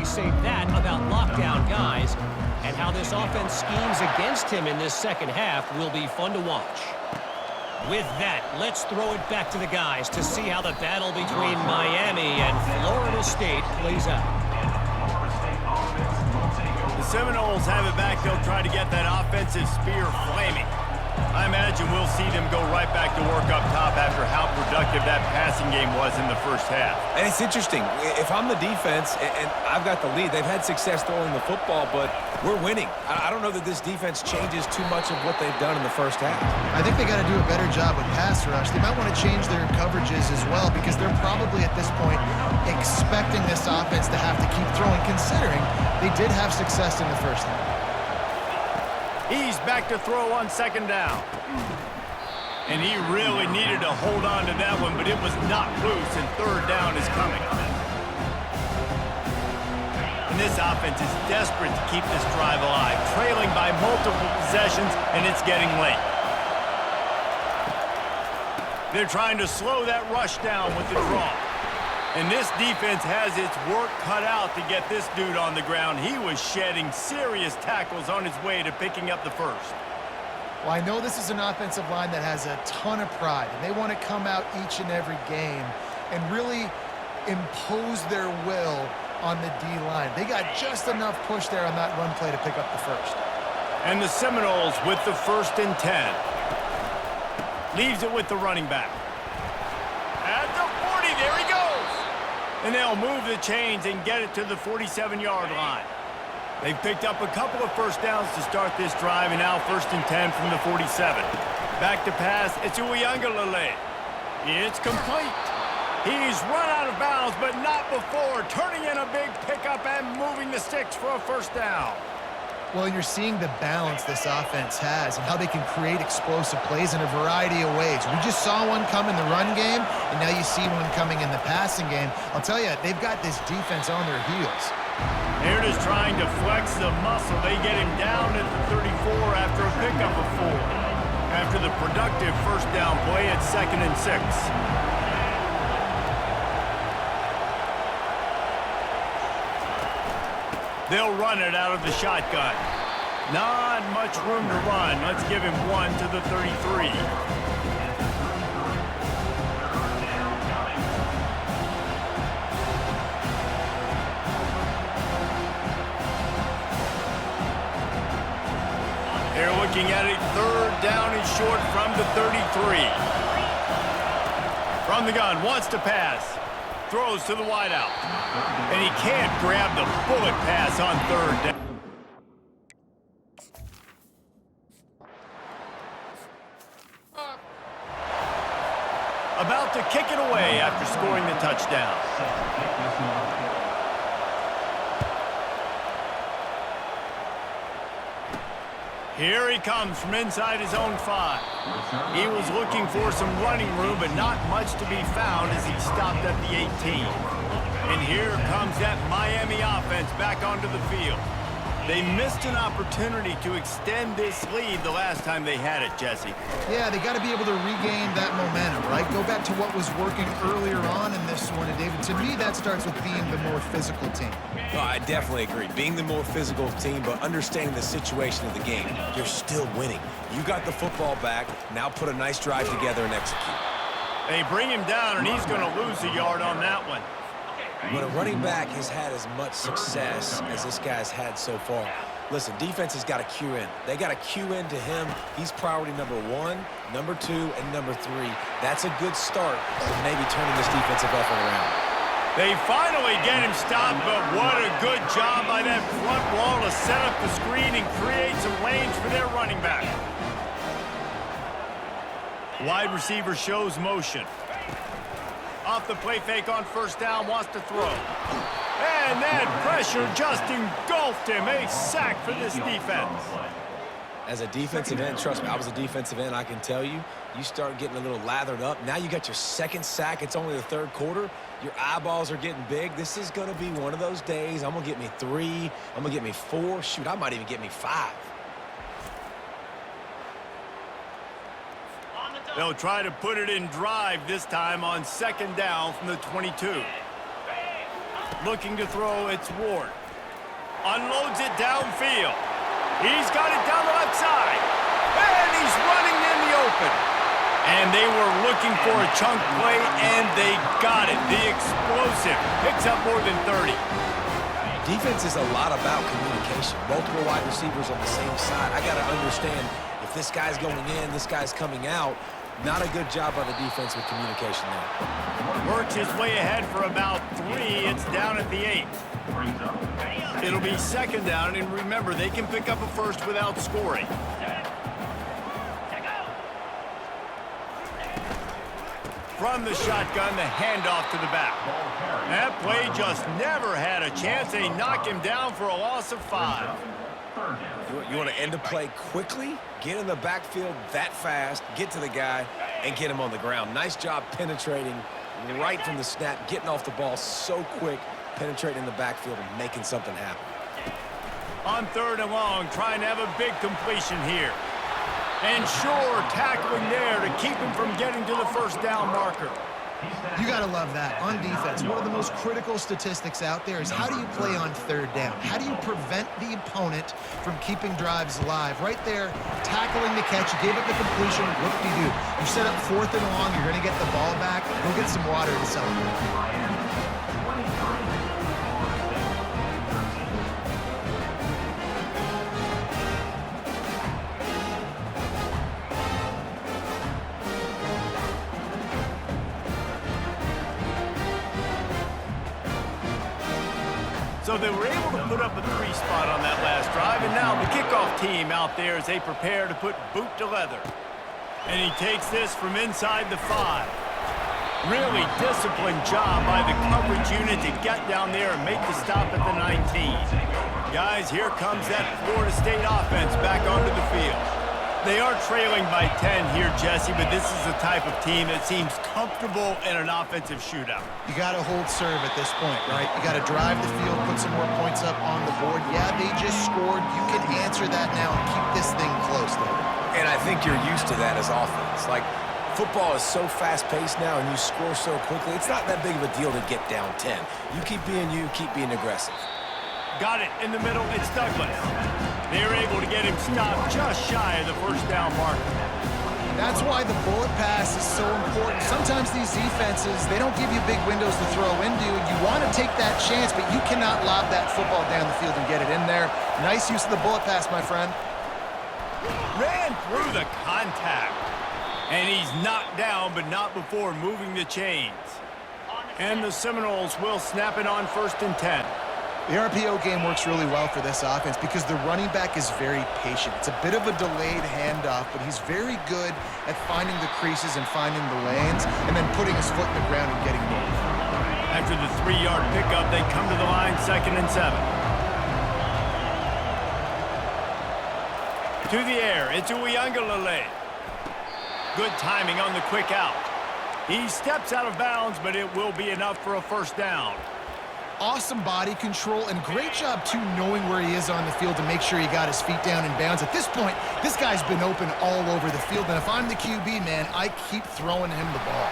say that about lockdown guys. And how this offense schemes against him in this second half will be fun to watch. With that, let's throw it back to the guys to see how the battle between Miami and Florida State plays out. The Seminoles have it back. They'll try to get that offensive spear flaming. I imagine we'll see them go right back to work up top after how productive that passing game was in the first half. And it's interesting. If I'm the defense and I've got the lead, they've had success throwing the football, but we're winning. I don't know that this defense changes too much of what they've done in the first half. I think they got to do a better job with pass rush. They might want to change their coverages as well because they're probably at this point expecting this offense to have to keep throwing, considering they did have success in the first half. He's back to throw on second down. And he really needed to hold on to that one, but it was not loose, and third down is coming. And this offense is desperate to keep this drive alive, trailing by multiple possessions, and it's getting late. They're trying to slow that rush down with the draw. And this defense has its work cut out to get this dude on the ground. He was shedding serious tackles on his way to picking up the first. Well, I know this is an offensive line that has a ton of pride, and they want to come out each and every game and really impose their will on the D-line. They got just enough push there on that run play to pick up the first. And the Seminoles with the 1st and 10. Leaves it with the running back. At the 40, there he goes. And they'll move the chains and get it to the 47-yard line. They've picked up a couple of first downs to start this drive, and now 1st and 10 from the 47. Back to pass, it's Uiagalelei. It's complete. He's run out of bounds, but not before turning in a big pickup and moving the sticks for a first down. Well, you're seeing the balance this offense has and how they can create explosive plays in a variety of ways. We just saw one come in the run game, and now you see one coming in the passing game. I'll tell you, they've got this defense on their heels. They're just trying to flex the muscle. They get him down at the 34 after a pickup of 4. After the productive first down play at 2nd and 6. They'll run it out of the shotgun. Not much room to run. Let's give him 1 to the 33. They're looking at a 3rd down and short from the 33. From the gun, wants to pass. Throws to the wideout. And he can't grab the bullet pass on 3rd down. About to kick it away after scoring the touchdown. Here he comes from inside his own 5. He was looking for some running room, but not much to be found as he stopped at the 18. And here comes that Miami offense back onto the field. They missed an opportunity to extend this lead the last time they had it, Jesse. Yeah, they got to be able to regain that momentum, right? Go back to what was working earlier on in this one. And, David, to me, that starts with being the more physical team. No, I definitely agree. Being the more physical team, but understanding the situation of the game. You're still winning. You got the football back. Now put a nice drive together and execute. They bring him down, and he's going to lose a yard on that one. When a running back has had as much success as this guy's had so far, listen, defense has got to cue in. They got to cue in to him. He's priority number 1, number 2, and number 3. That's a good start to maybe turning this defensive effort around. They finally get him stopped, but what a good job by that front wall to set up the screen and create some lanes for their running back. Wide receiver shows motion. Off the play fake on 1st down, wants to throw. And that pressure just engulfed him. A sack for this defense. As a defensive end, trust me, I was a defensive end, I can tell you, you start getting a little lathered up. Now you got your 2nd sack. It's only the 3rd quarter. Your eyeballs are getting big. This is going to be one of those days. I'm going to get me 3. I'm going to get me 4. Shoot, I might even get me 5. They'll try to put it in drive this time on 2nd down from the 22. Looking to throw, it's Ward. Unloads it downfield. He's got it down the left side. And he's running in the open. And they were looking for a chunk play, and they got it. The explosive picks up more than 30. Defense is a lot about communication. Multiple wide receivers on the same side. I got to understand if this guy's going in, this guy's coming out. Not a good job by the defense with communication there. Works his way ahead for about 3. It's down at the 8. It'll be second down, and remember, they can pick up a first without scoring. From the shotgun, the handoff to the back. That play just never had a chance. They knock him down for a loss of 5. You want to end a play quickly, get in the backfield that fast, get to the guy, and get him on the ground. Nice job penetrating right from the snap, getting off the ball so quick, penetrating the backfield and making something happen. On 3rd and long, trying to have a big completion here. And sure, tackling there to keep him from getting to the first down marker. You got to love that. On defense, one of the most critical statistics out there is how do you play on 3rd down? How do you prevent the opponent from keeping drives alive? Right there, tackling the catch, you gave it the completion, whoop-de-doo. You set up 4th and long, you're going to get the ball back, go get some water and celebrate. So they were able to put up a 3 spot on that last drive, and now the kickoff team out there as they prepare to put boot to leather. And he takes this from inside the 5. Really disciplined job by the coverage unit to get down there and make the stop at the 19. Guys, here comes that Florida State offense back onto the field. They are trailing by 10 here, Jesse, but this is the type of team that seems comfortable in an offensive shootout. You got to hold serve at this point, right? You got to drive the field, put some more points up on the board. Yeah, they just scored. You can answer that now and keep this thing close, though. And I think you're used to that as offense. Like, football is so fast-paced now and you score so quickly, it's not that big of a deal to get down 10. You keep being you, keep being aggressive. Got it in the middle. It's Douglas. They're able to get him stopped just shy of the first down marker. That's why the bullet pass is so important. Sometimes these defenses, they don't give you big windows to throw into. You want to take that chance, but you cannot lob that football down the field and get it in there. Nice use of the bullet pass, my friend. Ran through the contact. And he's knocked down, but not before moving the chains. And the Seminoles will snap it on 1st and 10. The RPO game works really well for this offense because the running back is very patient. It's a bit of a delayed handoff, but he's very good at finding the creases and finding the lanes and then putting his foot in the ground and getting moved. After the 3-yard pickup, they come to the line 2nd and 7. To the air, it's Uiagalelei. Good timing on the quick out. He steps out of bounds, but it will be enough for a first down. Awesome body control and great job, too, knowing where he is on the field to make sure he got his feet down in bounds. At this point, this guy's been open all over the field, and if I'm the QB, man, I keep throwing him the ball.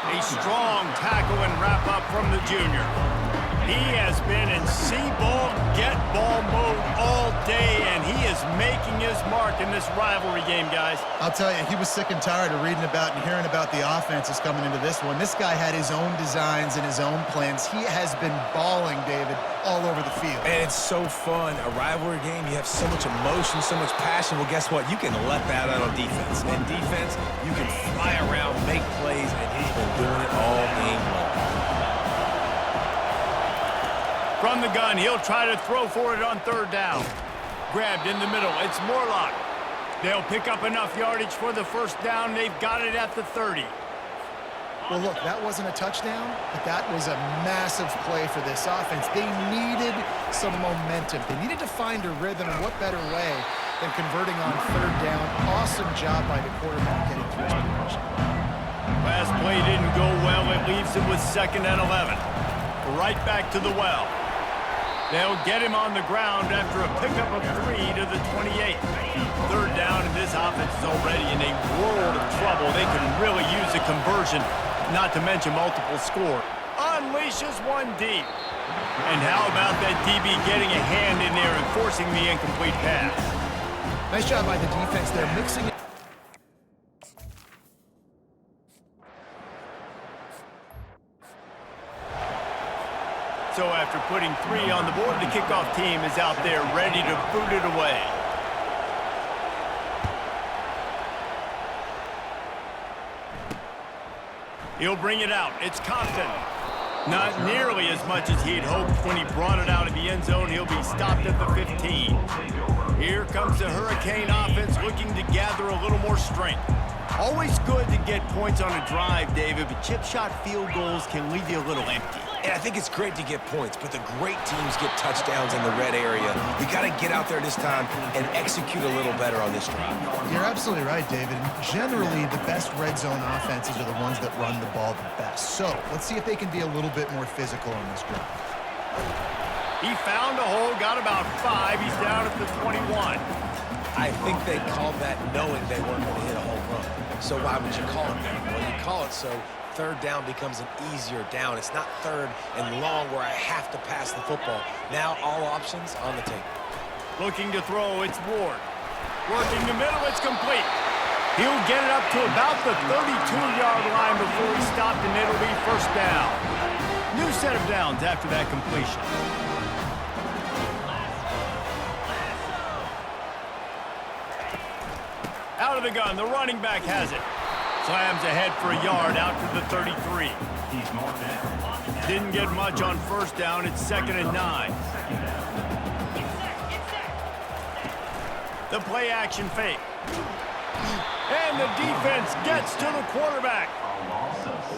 A strong tackle and wrap up from the junior. He has been in see-ball, get-ball mode all day, and he is making his mark in this rivalry game, guys. I'll tell you, he was sick and tired of reading about and hearing about the offenses coming into this one. This guy had his own designs and his own plans. He has been balling, David, all over the field. And it's so fun. A rivalry game, you have so much emotion, so much passion. Well, guess what? You can let that out on defense. And defense, you can fly around, make plays, and he's been doing it all game long. From the gun, he'll try to throw for it on 3rd down. Grabbed in the middle. It's Morlock. They'll pick up enough yardage for the first down. They've got it at the 30. Well, look, that wasn't a touchdown, but that was a massive play for this offense. They needed some momentum. They needed to find a rhythm, and what better way than converting on 3rd down. Awesome job by the quarterback getting through his progression. Last play didn't go well. It leaves him with 2nd and 11. Right back to the well. They'll get him on the ground after a pickup of 3 to the 28. 3rd down, and this offense is already in a world of trouble. They could really use a conversion, not to mention multiple score. unleashes one deep. And how about that DB getting a hand in there and forcing the incomplete pass? Nice job by the defense there, mixing it. So after putting 3 on the board, the kickoff team is out there ready to boot it away. He'll bring it out. It's Compton. Not nearly as much as he'd hoped when he brought it out of the end zone. He'll be stopped at the 15. Here comes the Hurricane offense looking to gather a little more strength. Always good to get points on a drive, David, but chip shot field goals can leave you a little empty. And I think it's great to get points, but the great teams get touchdowns in the red area. You got to get out there this time and execute a little better on this drive. You're absolutely right, David. Generally, the best red zone offenses are the ones that run the ball the best. So let's see if they can be a little bit more physical on this drive. He found a hole, got about 5. He's down at the 21. I think they called that knowing they weren't going to hit a home run. So why would you call it that? Well, you call it so third down becomes an easier down. It's not third and long where I have to pass the football. Now all options on the table. Looking to throw, it's Ward. Working the middle, it's complete. He'll get it up to about the 32-yard line before he's stopped, and it'll be first down. New set of downs after that completion. Out of the gun, the running back has it. Slams ahead for a yard out to the 33. Didn't get much on first down. It's 2nd and 9. The play action fake. And the defense gets to the quarterback.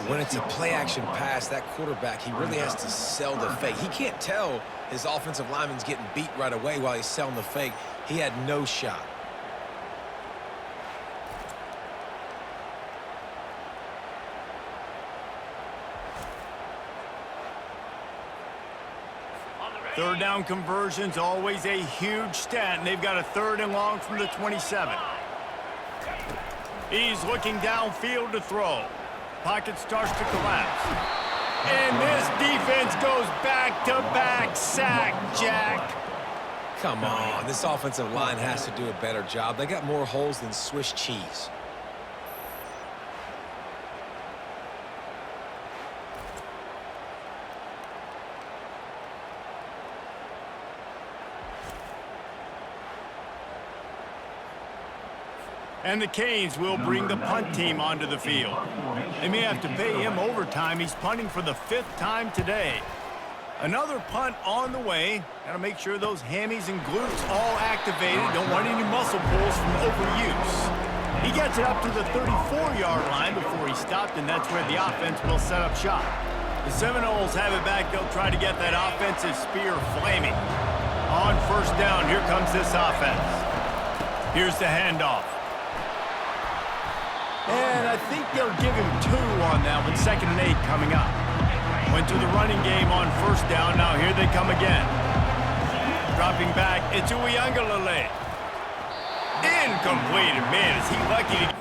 When it's a play action pass, that quarterback, he really has to sell the fake. He can't tell his offensive lineman's getting beat right away while he's selling the fake. He had no shot. Third down conversion's always a huge stat, and they've got a 3rd and long from the 27. He's looking downfield to throw. Pocket starts to collapse. And this defense goes back-to-back sack, Jack. Come on, this offensive line has to do a better job. They got more holes than Swiss cheese. And the Canes will bring the punt team onto the field. They may have to pay him overtime. He's punting for the 5th time today. Another punt on the way. Got to make sure those hammies and glutes all activated. Don't want any muscle pulls from overuse. He gets it up to the 34-yard line before he stopped, and that's where the offense will set up shop. The Seminoles have it back. They'll try to get that offensive spear flaming. On first down, here comes this offense. Here's the handoff. And I think they'll give him 2 on that one. 2nd and 8 coming up. Went to the running game on first down. Now here they come again. Dropping back, it's Uiagalelei. Incomplete. Man, is he lucky to...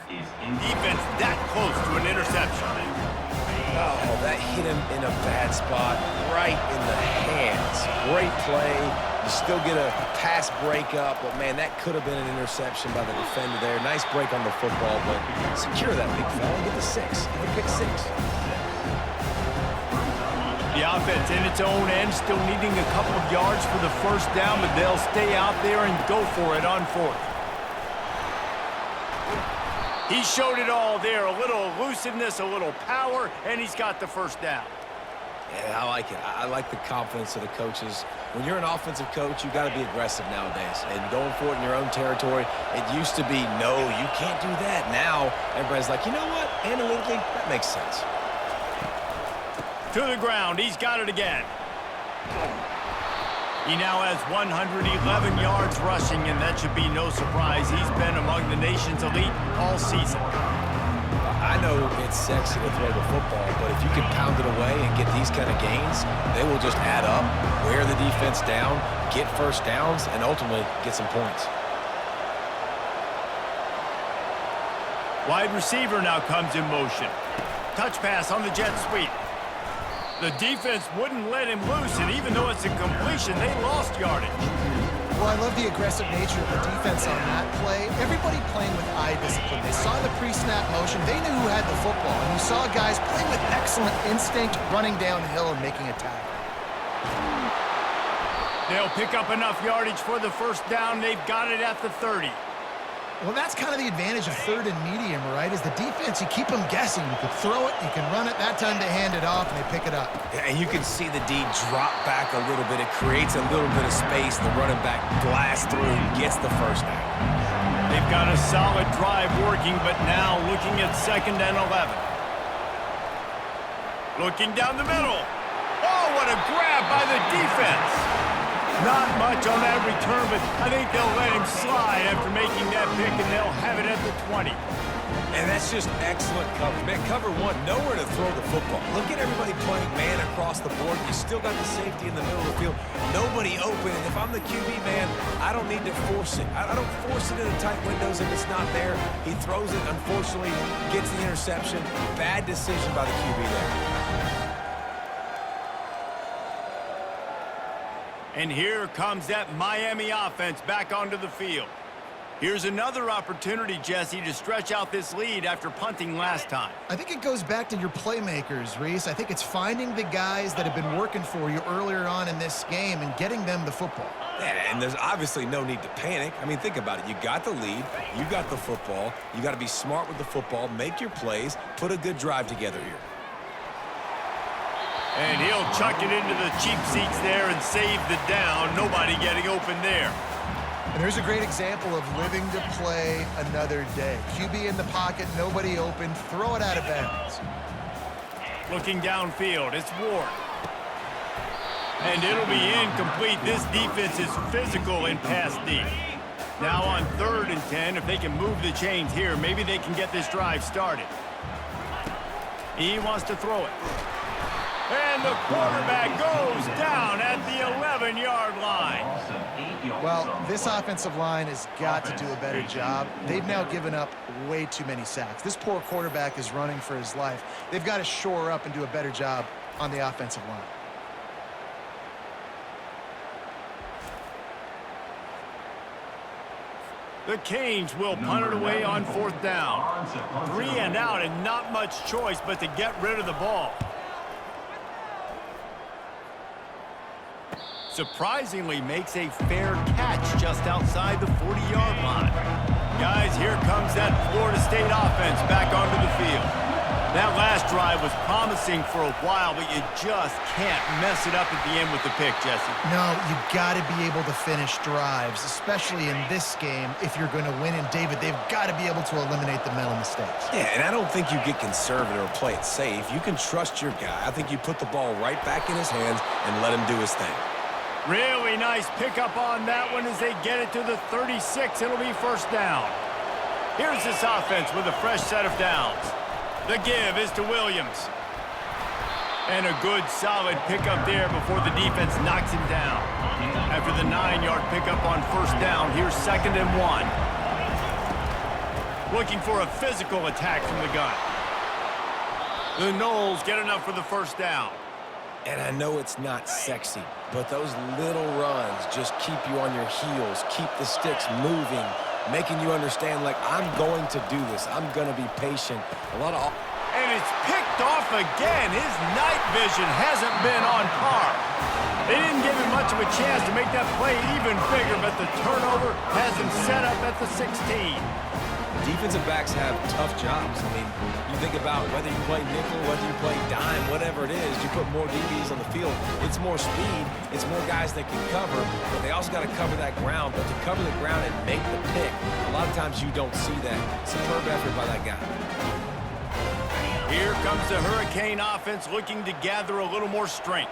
Defense that close to an interception. Oh, that hit him in a bad spot, right in the hands. Great play. You still get a pass breakup, but, man, that could have been an interception by the defender there. Nice break on the football, but secure that big fella. Get the 6. Get the pick 6. The offense in its own end, still needing a couple of yards for the first down, but they'll stay out there and go for it on 4th. He showed it all there, a little elusiveness, a little power, and he's got the first down. Yeah, I like it. I like the confidence of the coaches. When you're an offensive coach, you got to be aggressive nowadays. And going for it in your own territory, it used to be, no, you can't do that. Now, everybody's like, you know what? Analytically, that makes sense. To the ground, he's got it again. He now has 111 yards rushing, and that should be no surprise. He's been among the nation's elite all season. I know it's sexy to throw the football, but if you can pound it away and get these kind of gains, they will just add up, wear the defense down, get first downs, and ultimately get some points. Wide receiver now comes in motion. Touch pass on the jet sweep. The defense wouldn't let him loose, and even though it's a completion, they lost yardage. Well, I love the aggressive nature of the defense on that play. Everybody playing with eye discipline. They saw the pre-snap motion. They knew who had the football, and you saw guys playing with excellent instinct, running downhill and making a tackle. They'll pick up enough yardage for the first down. They've got it at the 30. Well, that's kind of the advantage of 3rd and medium, right? Is the defense, you keep them guessing. You can throw it, you can run it. That time they hand it off, and they pick it up. And you can see the D drop back a little bit. It creates a little bit of space. The running back blasts through, gets the first down. They've got a solid drive working, but now looking at 2nd and 11. Looking down the middle. Oh, what a grab by the defense. Not much on that return, but I think they'll let him slide after making that pick, and they'll have it at the 20. And that's just excellent coverage. Man, cover 1, nowhere to throw the football. Look at everybody playing man across the board. You still got the safety in the middle of the field. Nobody open. And if I'm the QB, man, I don't need to force it. I don't force it into tight windows if it's not there. He throws it, unfortunately, gets the interception. Bad decision by the QB there. And here comes that Miami offense back onto the field. Here's another opportunity, Jesse, to stretch out this lead after punting last time. I think it goes back to your playmakers, Reese. I think it's finding the guys that have been working for you earlier on in this game and getting them the football. Yeah, and there's obviously no need to panic. I mean, think about it. You got the lead. You got the football. You got to be smart with the football, make your plays, put a good drive together here. And he'll chuck it into the cheap seats there and save the down. Nobody getting open there. And there's a great example of living to play another day. QB in the pocket, nobody open, throw it out of bounds. Looking downfield, it's Ward. And it'll be incomplete. This defense is physical in pass D. Now on 3rd and 10, if they can move the chains here, maybe they can get this drive started. He wants to throw it. And the quarterback goes down at the 11-yard line. Well, this offensive line has got to do a better job. They've now given up way too many sacks. This poor quarterback is running for his life. They've got to shore up and do a better job on the offensive line. The Canes will punt it away on 4th down. 3 and out and not much choice but to get rid of the ball. Surprisingly makes a fair catch just outside the 40-yard line. Guys, here comes that Florida State offense back onto the field. That last drive was promising for a while, but you just can't mess it up at the end with the pick, Jesse. No, you got to be able to finish drives, especially in this game. If you're going to win, and David, they've got to be able to eliminate the mental mistakes. Yeah, and I don't think you get conservative or play it safe. You can trust your guy. I think you put the ball right back in his hands and let him do his thing. Really nice pickup on that one as they get it to the 36. It'll be 1st down. Here's this offense with a fresh set of downs. The give is to Williams. And a good, solid pickup there before the defense knocks him down. After the 9-yard pickup on 1st down, here's 2nd and 1. looking for a physical attack from the gun. The Noles get enough for the first down. And I know it's not sexy, but those little runs just keep you on your heels, keep the sticks moving, making you understand, like, I'm going to do this. I'm going to be patient. And it's picked off again. His night vision hasn't been on par. They didn't give him much of a chance to make that play even bigger, but the turnover has him set up at the 16. Defensive backs have tough jobs. I mean, you think about whether you play nickel, whether you play dime, whatever it is, you put more DBs on the field. It's more speed. It's more guys that can cover, but they also got to cover that ground. But to cover the ground and make the pick, a lot of times you don't see that. Superb effort by that guy. Here comes the Hurricane offense looking to gather a little more strength.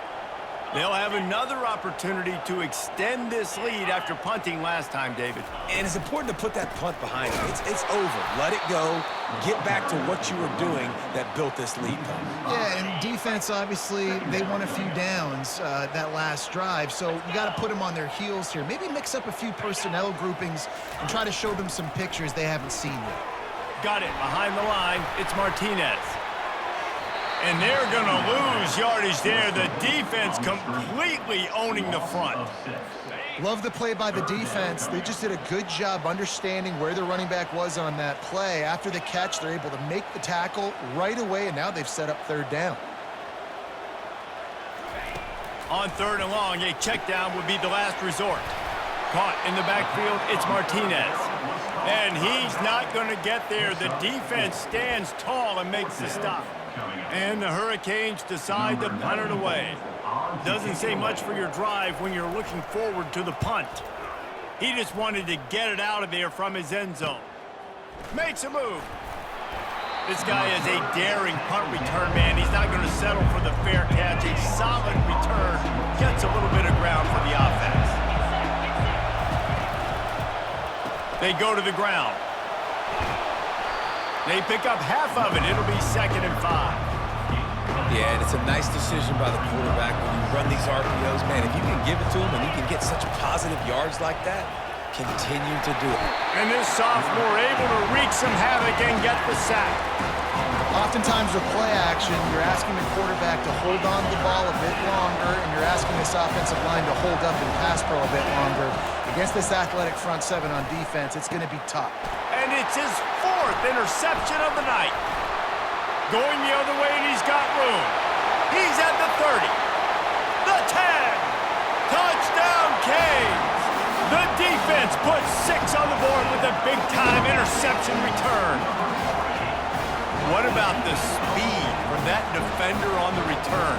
They'll have another opportunity to extend this lead after punting last time, David. And it's important to put that punt behind you. It's over. Let it go. Get back to what you were doing that built this lead. Yeah, and defense, obviously, they won a few downs that last drive, so you got to put them on their heels here. Maybe mix up a few personnel groupings and try to show them some pictures they haven't seen yet. Got it behind the line. It's Martinez. And they're going to lose yardage there. The defense completely owning the front. Love the play by the defense. They just did a good job understanding where the running back was on that play. After the catch, they're able to make the tackle right away, and now they've set up third down. On third and long, a check down would be the last resort. Caught in the backfield, it's Martinez. And he's not going to get there. The defense stands tall and makes the stop. And the Hurricanes decide to punt it away. Doesn't say much for your drive when you're looking forward to the punt. He just wanted to get it out of there from his end zone. Makes a move. This guy is a daring punt return man. He's not going to settle for the fair catch. A solid return. Gets a little bit of ground for the offense. They go to the ground. They pick up half of it. It'll be 2nd and 5. Yeah, and it's a nice decision by the quarterback when you run these RPOs. Man, if you can give it to him and you can get such positive yards like that, continue to do it. And this sophomore able to wreak some havoc and get the sack. Oftentimes with play action, you're asking the quarterback to hold on to the ball a bit longer, and you're asking this offensive line to hold up and pass pro a bit longer. Against this athletic front seven on defense, it's going to be tough. And it's his 4th interception of the night. Going the other way, and he's got room. He's at the 30. The 10. Touchdown, Canes. The defense puts 6 on the board with a big-time interception return. What about the speed from that defender on the return?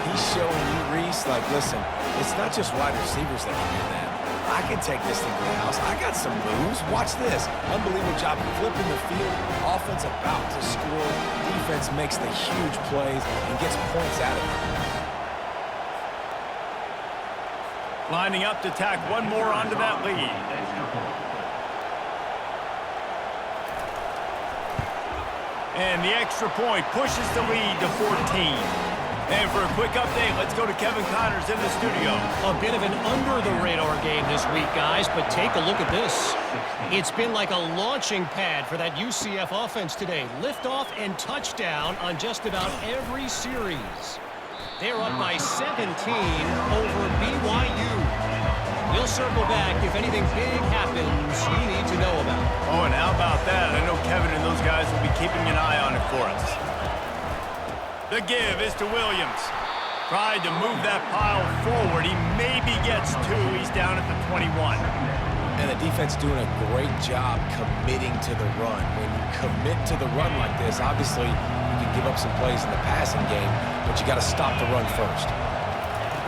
He's showing you, Reese, like, listen, it's not just wide receivers that can do that. I can take this thing to the house. I got some moves. Watch this. Unbelievable job flipping the field. Offense about to score. Defense makes the huge plays and gets points out of it. Lining up to tack one more onto that lead. And the extra point pushes the lead to 14. And for a quick update, let's go to Kevin Connors in the studio. A bit of an under-the-radar game this week, guys, but take a look at this. It's been like a launching pad for that UCF offense today. Liftoff and touchdown on just about every series. They're up by 17 over BYU. We'll circle back if anything big happens you need to know about. Oh, and how about that? I know Kevin and those guys will be keeping an eye on it for us. The give is to Williams. Tried to move that pile forward. He maybe gets 2. He's down at the 21. And the defense doing a great job committing to the run. When you commit to the run like this, obviously you can give up some plays in the passing game, but you got to stop the run first.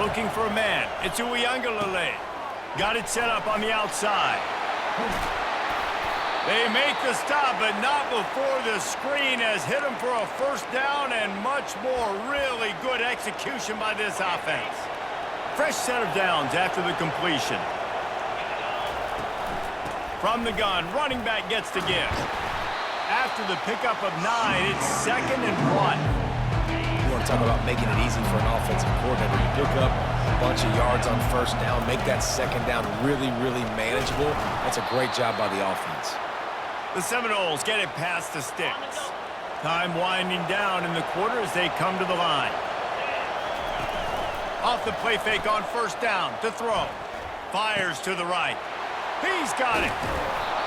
Looking for a man. It's Uiagalelei. Got it set up on the outside. They make the stop, but not before the screen has hit him for a first down and much more. Really good execution by this offense. Fresh set of downs after the completion. From the gun, running back gets the give. After the pickup of 9, it's 2nd and 1. You want to talk about making it easy for an offensive coordinator. You pick up a bunch of yards on first down, make that second down really, really manageable. That's a great job by the offense. The Seminoles get it past the sticks. Time winding down in the quarter as they come to the line. Off the play fake on first down to throw. Fires to the right. He's got it.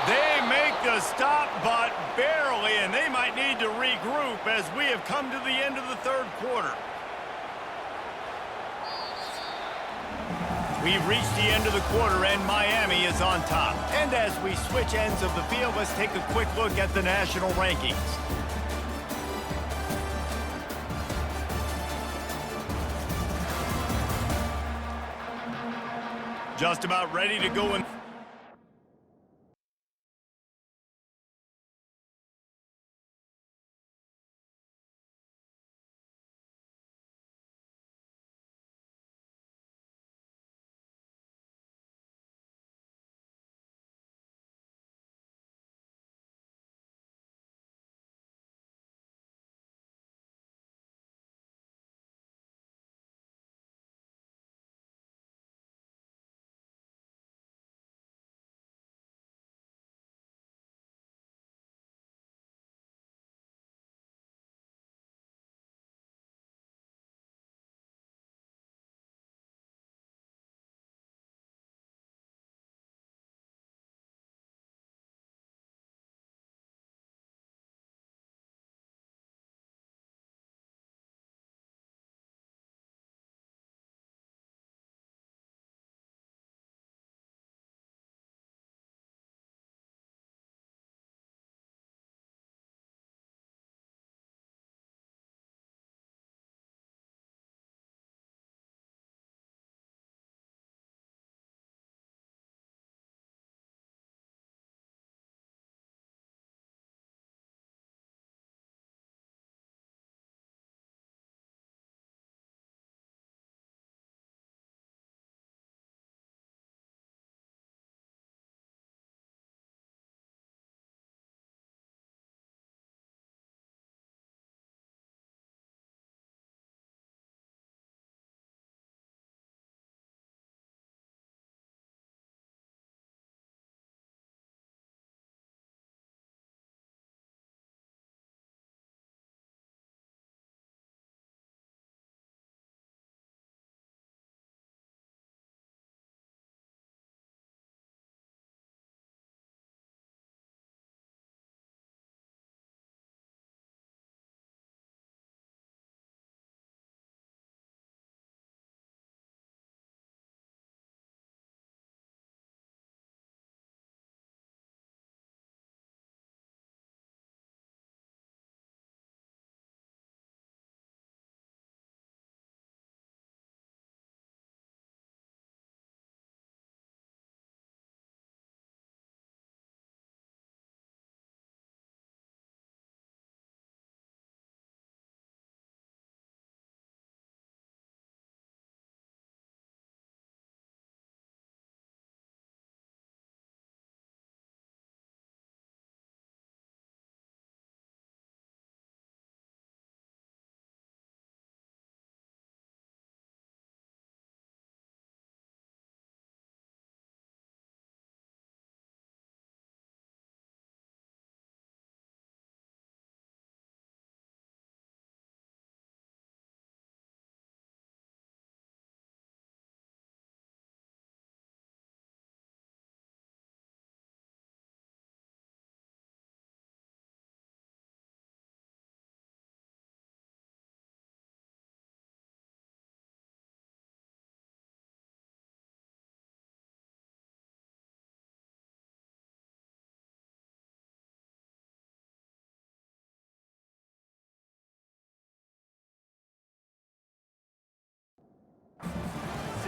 They make the stop, but barely, and they might need to regroup as we have come to the end of the third quarter. We've reached the end of the quarter, and Miami is on top. And as we switch ends of the field, let's take a quick look at the national rankings. Just about ready to go in.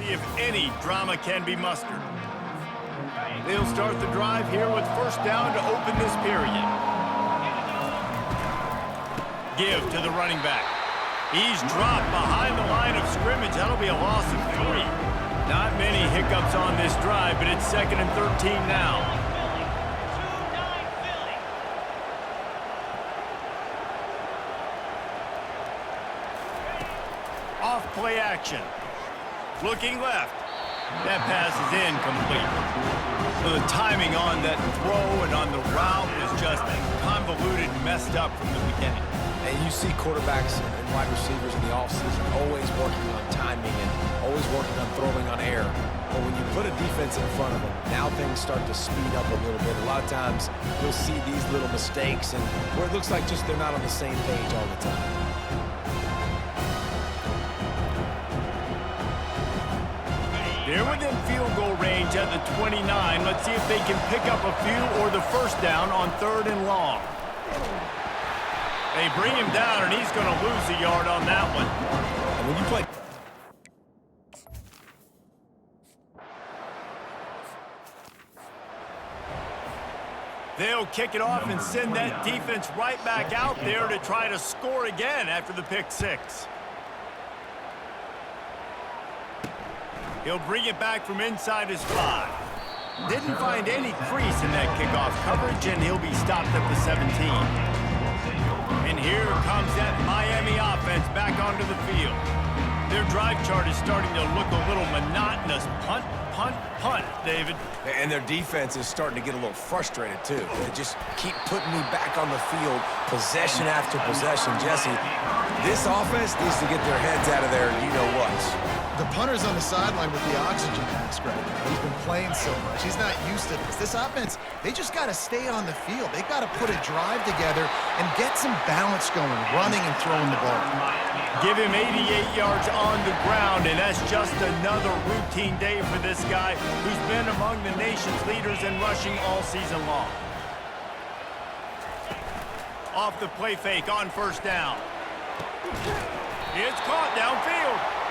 See if any drama can be mustered. They'll start the drive here with first down to open this period. Give to the running back. He's dropped behind the line of scrimmage. That'll be a loss of 3. Not many hiccups on this drive, but it's 2nd and 13 now. Off play action. Looking left. That pass is incomplete. So the timing on that throw and on the route was just convoluted and messed up from the beginning. And you see quarterbacks and wide receivers in the offseason always working on timing and always working on throwing on air. But when you put a defense in front of them, now things start to speed up a little bit. A lot of times you'll see these little mistakes and where it looks like just they're not on the same page all the time. They're within field goal range at the 29. Let's see if they can pick up a few or the first down on 3rd and long. They bring him down, and he's going to lose a yard on that one. And when you play... They'll kick it off and send that defense right back out there to try to score again after the pick six. He'll bring it back from inside his 5. Didn't find any crease in that kickoff coverage, and he'll be stopped at the 17. And here comes that Miami offense back onto the field. Their drive chart is starting to look a little monotonous. Punt, punt, punt, David. And their defense is starting to get a little frustrated, too. They just keep putting me back on the field, possession after possession. Jesse, this offense needs to get their heads out of there, you-know-what. The punter's on the sideline with the oxygen mask right now. He's been playing so much. He's not used to this. This offense, they just got to stay on the field. They got to put a drive together and get some balance going, running and throwing the ball. Give him 88 yards on the ground, and that's just another routine day for this guy who's been among the nation's leaders in rushing all season long. Off the play fake on 1st down. It's caught downfield.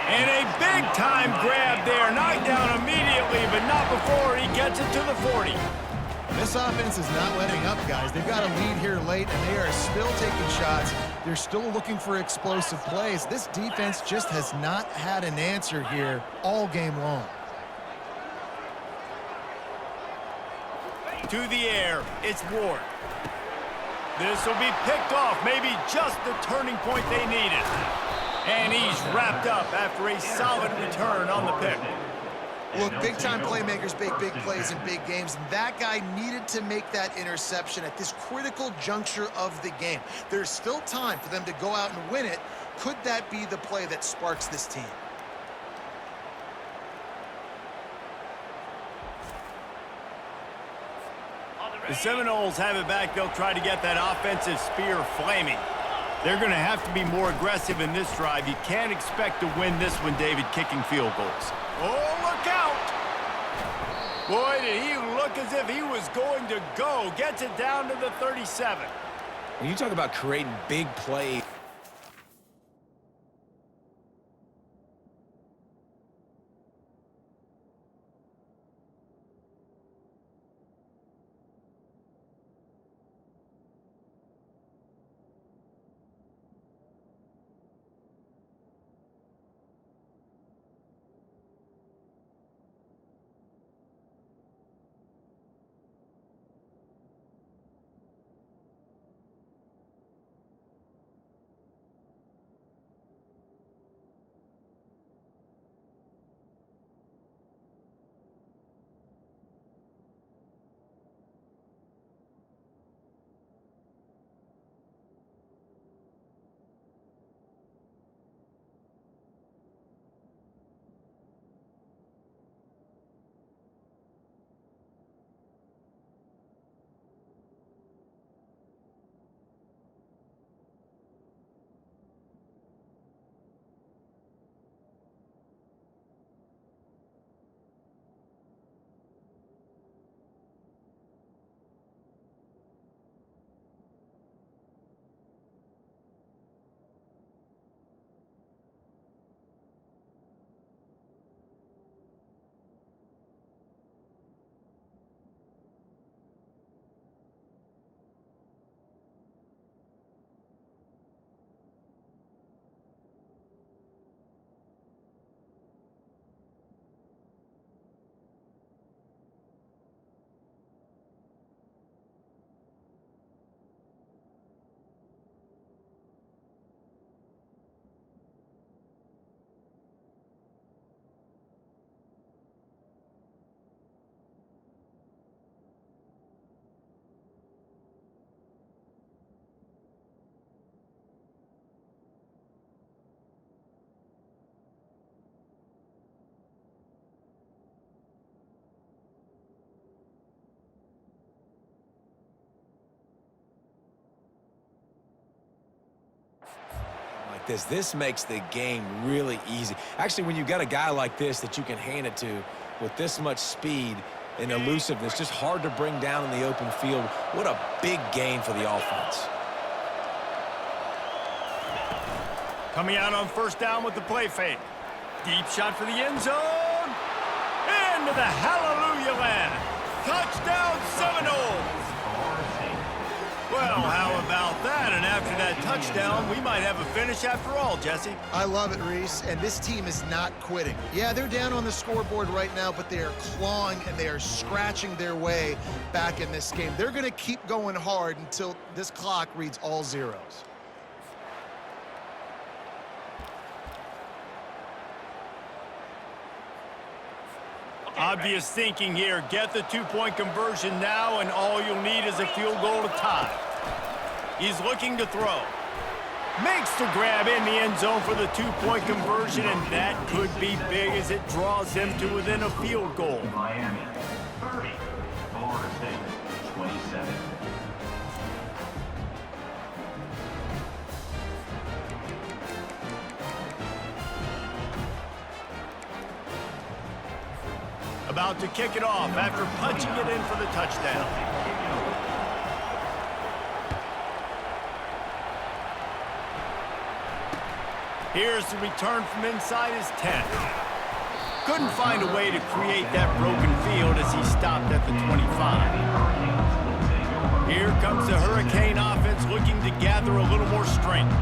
And a big-time grab there. Knocked down immediately, but not before he gets it to the 40. This offense is not letting up, guys. They've got a lead here late, and they are still taking shots. They're still looking for explosive plays. This defense just has not had an answer here all game long. To the air, it's Ward. This will be picked off, maybe just the turning point they needed. And he's wrapped up after a solid return on the pick. Look, big-time playmakers make big plays in big games, and that guy needed to make that interception at this critical juncture of the game. There's still time for them to go out and win it. Could that be the play that sparks this team? The Seminoles have it back. They'll try to get that offensive spear flaming. They're going to have to be more aggressive in this drive. You can't expect to win this one, David, kicking field goals. Oh, look out! Boy, did he look as if he was going to go. Gets it down to the 37. When you talk about creating big plays, like this makes the game really easy. Actually, when you've got a guy like this that you can hand it to with this much speed and elusiveness, just hard to bring down in the open field. What a big gain for the offense. Coming out on first down with the play fake. Deep shot for the end zone. Into the hallelujah land. Touchdown Seminoles. Well, how about that? And after that touchdown, we might have a finish after all, Jesse. I love it, Reese, and this team is not quitting. Yeah, they're down on the scoreboard right now, but they are clawing and they are scratching their way back in this game. They're going to keep going hard until this clock reads all zeros. Obvious thinking here. Get the two-point conversion now, and all you'll need is a field goal to tie. He's looking to throw. Makes the grab in the end zone for the two-point conversion, and that could be big as it draws him to within a field goal. Miami, 30. Florida State, 27. About to kick it off after punching it in for the touchdown. Here's the return from inside his 10. Couldn't find a way to create that broken field as he stopped at the 25. Here comes the Hurricane offense looking to gather a little more strength.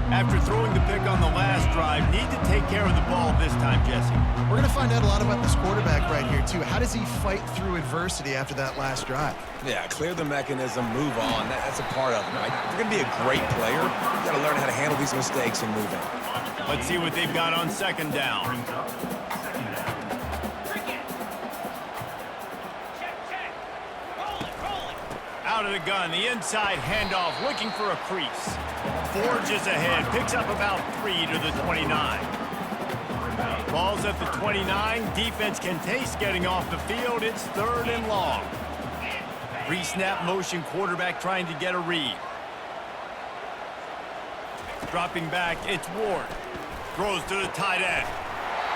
After throwing the pick on the last drive, need to take care of the ball this time, Jesse. We're going to find out a lot about this quarterback right here, too. How does he fight through adversity after that last drive? Yeah, clear the mechanism, move on. That's a part of it, right? If you're going to be a great player, you got to learn how to handle these mistakes and move on. Let's see what they've got on second down. Out of the gun, the inside handoff, looking for a crease. Forges ahead, picks up about 3 to the 29. Ball's at the 29. Defense can taste getting off the field. It's 3rd and long. Pre-snap motion, quarterback trying to get a read. Dropping back, it's Ward. Throws to the tight end.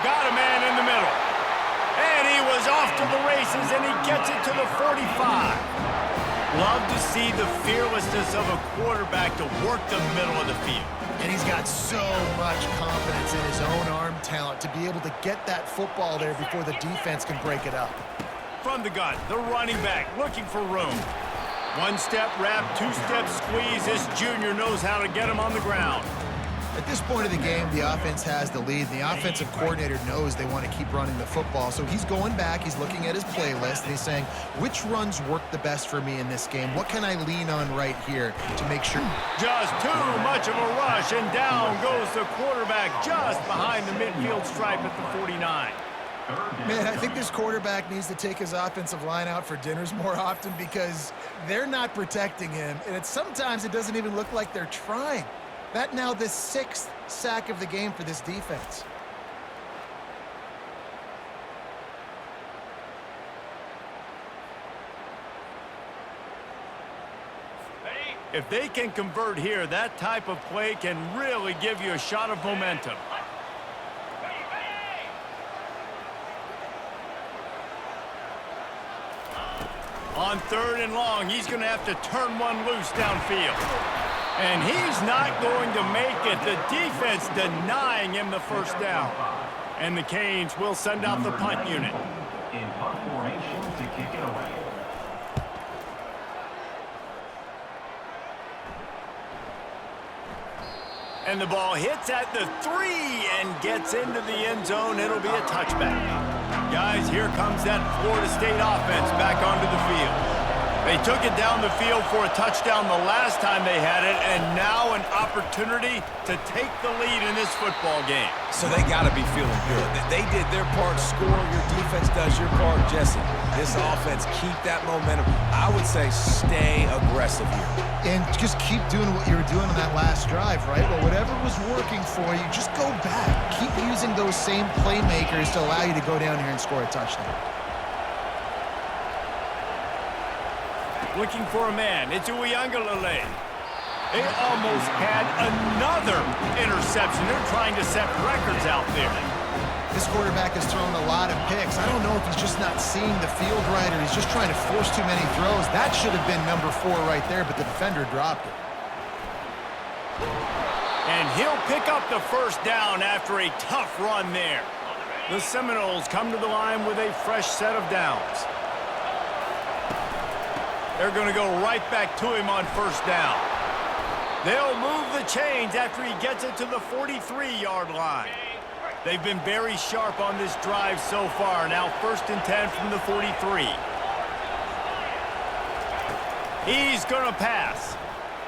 Got a man in the middle. And he was off to the races, and he gets it to the 45. Love to see the fearlessness of a quarterback to work the middle of the field. And he's got so much confidence in his own arm talent to be able to get that football there before the defense can break it up. From the gun, the running back looking for room. One-step wrap, two-step squeeze. This junior knows how to get him on the ground. At this point of the game, the offense has the lead. The offensive coordinator knows they want to keep running the football. So he's going back, he's looking at his playlist, and he's saying, which runs work the best for me in this game? What can I lean on right here to make sure? Just too much of a rush, and down goes the quarterback just behind the midfield stripe at the 49. Man, I think this quarterback needs to take his offensive line out for dinners more often because they're not protecting him. And sometimes it doesn't even look like they're trying. That now the 6th sack of the game for this defense. If they can convert here, that type of play can really give you a shot of momentum. On 3rd and long, he's going to have to turn one loose downfield. And he's not going to make it. The defense denying him the first down. And the Canes will send out the punt unit. In punt formation to kick it away. And the ball hits at the 3 and gets into the end zone. It'll be a touchback. Guys, here comes that Florida State offense back onto the field. They took it down the field for a touchdown the last time they had it, and now an opportunity to take the lead in this football game. So they got to be feeling good. They did their part, score. Your defense does your part, Jesse. This offense, keep that momentum. I would say stay aggressive here. And just keep doing what you were doing on that last drive, right? Well, whatever was working for you, just go back. Keep using those same playmakers to allow you to go down here and score a touchdown. Looking for a man. It's Uiagalelei. They almost had another interception. They're trying to set records out there. This quarterback has thrown a lot of picks. I don't know if he's just not seeing the field right or he's just trying to force too many throws. That should have been number 4 right there, but the defender dropped it. And he'll pick up the first down after a tough run there. The Seminoles come to the line with a fresh set of downs. They're going to go right back to him on first down. They'll move the chains after he gets it to the 43-yard line. They've been very sharp on this drive so far. Now 1st and 10 from the 43. He's going to pass.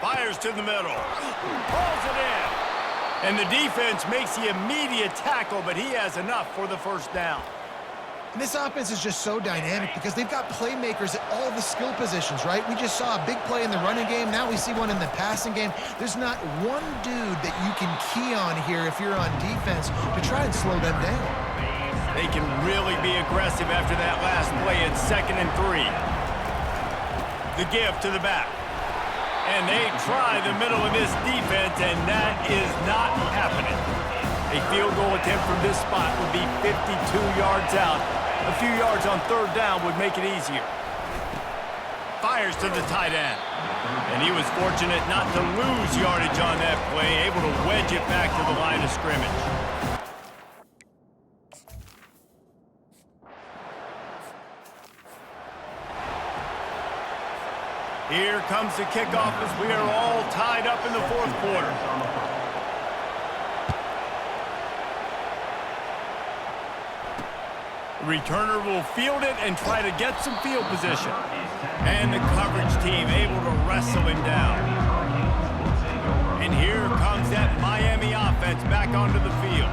Fires to the middle. Pulls it in. And the defense makes the immediate tackle, but he has enough for the first down. And this offense is just so dynamic because they've got playmakers at all the skill positions, right? We just saw a big play in the running game. Now we see one in the passing game. There's not one dude that you can key on here if you're on defense to try and slow them down. They can really be aggressive after that last play at 2nd and 3. The give to the back. And they try the middle of this defense, and that is not happening. A field goal attempt from this spot would be 52 yards out. A few yards on 3rd down would make it easier. Fires to the tight end. And he was fortunate not to lose yardage on that play, able to wedge it back to the line of scrimmage. Here comes the kickoff as we are all tied up in the 4th quarter. Returner will field it and try to get some field position. And the coverage team able to wrestle him down. And here comes that Miami offense back onto the field.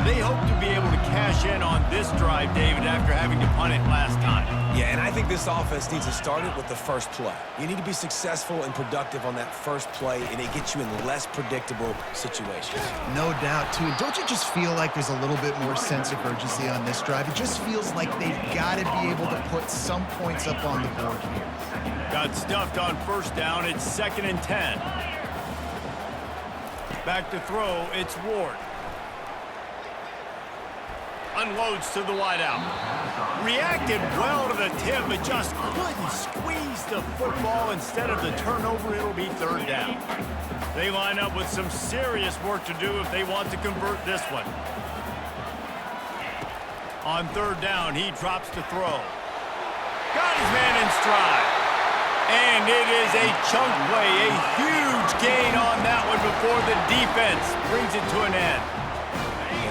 They hope to be able to cash in on this drive, David, after having to punt it last time. Yeah, and I think this offense needs to start it with the first play. You need to be successful and productive on that first play, and it gets you in less predictable situations. No doubt, too. Don't you just feel like there's a little bit more sense of urgency on this drive? It just feels like they've got to be able to put some points up on the board here. Got stuffed on first down. It's 2nd and 10. Back to throw. It's Ward. Unloads to the wideout. Reacted well to the tip, but just couldn't squeeze the football. Instead of the turnover, it'll be 3rd down. They line up with some serious work to do if they want to convert this one. On 3rd down, he drops to throw. Got his man in stride. And it is a chunk play, a huge gain on that one before the defense brings it to an end.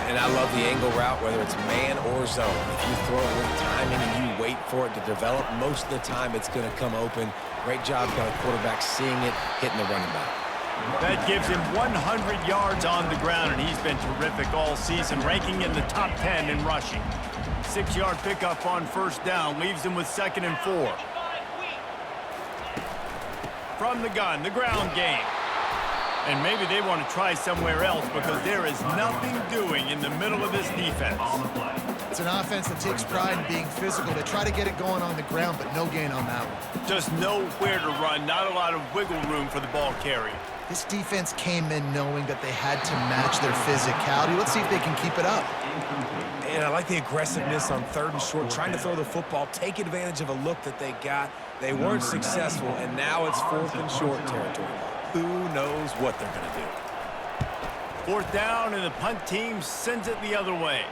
And I love the angle route, whether it's man or zone. If you throw it with timing and you wait for it to develop, most of the time it's going to come open. Great job by the quarterback seeing it, hitting the running back. That gives him 100 yards on the ground, and he's been terrific all season, ranking in the top 10 in rushing. 6-yard pickup on first down leaves him with 2nd and 4. From the gun, the ground game. And maybe they want to try somewhere else because there is nothing doing in the middle of this defense. It's an offense that takes pride in being physical. They try to get it going on the ground, but no gain on that one. Just nowhere to run, not a lot of wiggle room for the ball carrier. This defense came in knowing that they had to match their physicality. Let's see if they can keep it up. And I like the aggressiveness on 3rd and short, trying to throw the football, take advantage of a look that they got. They weren't successful, and now it's 4th and short territory. Who knows what they're going to do? 4th down, and the punt team sends it the other way.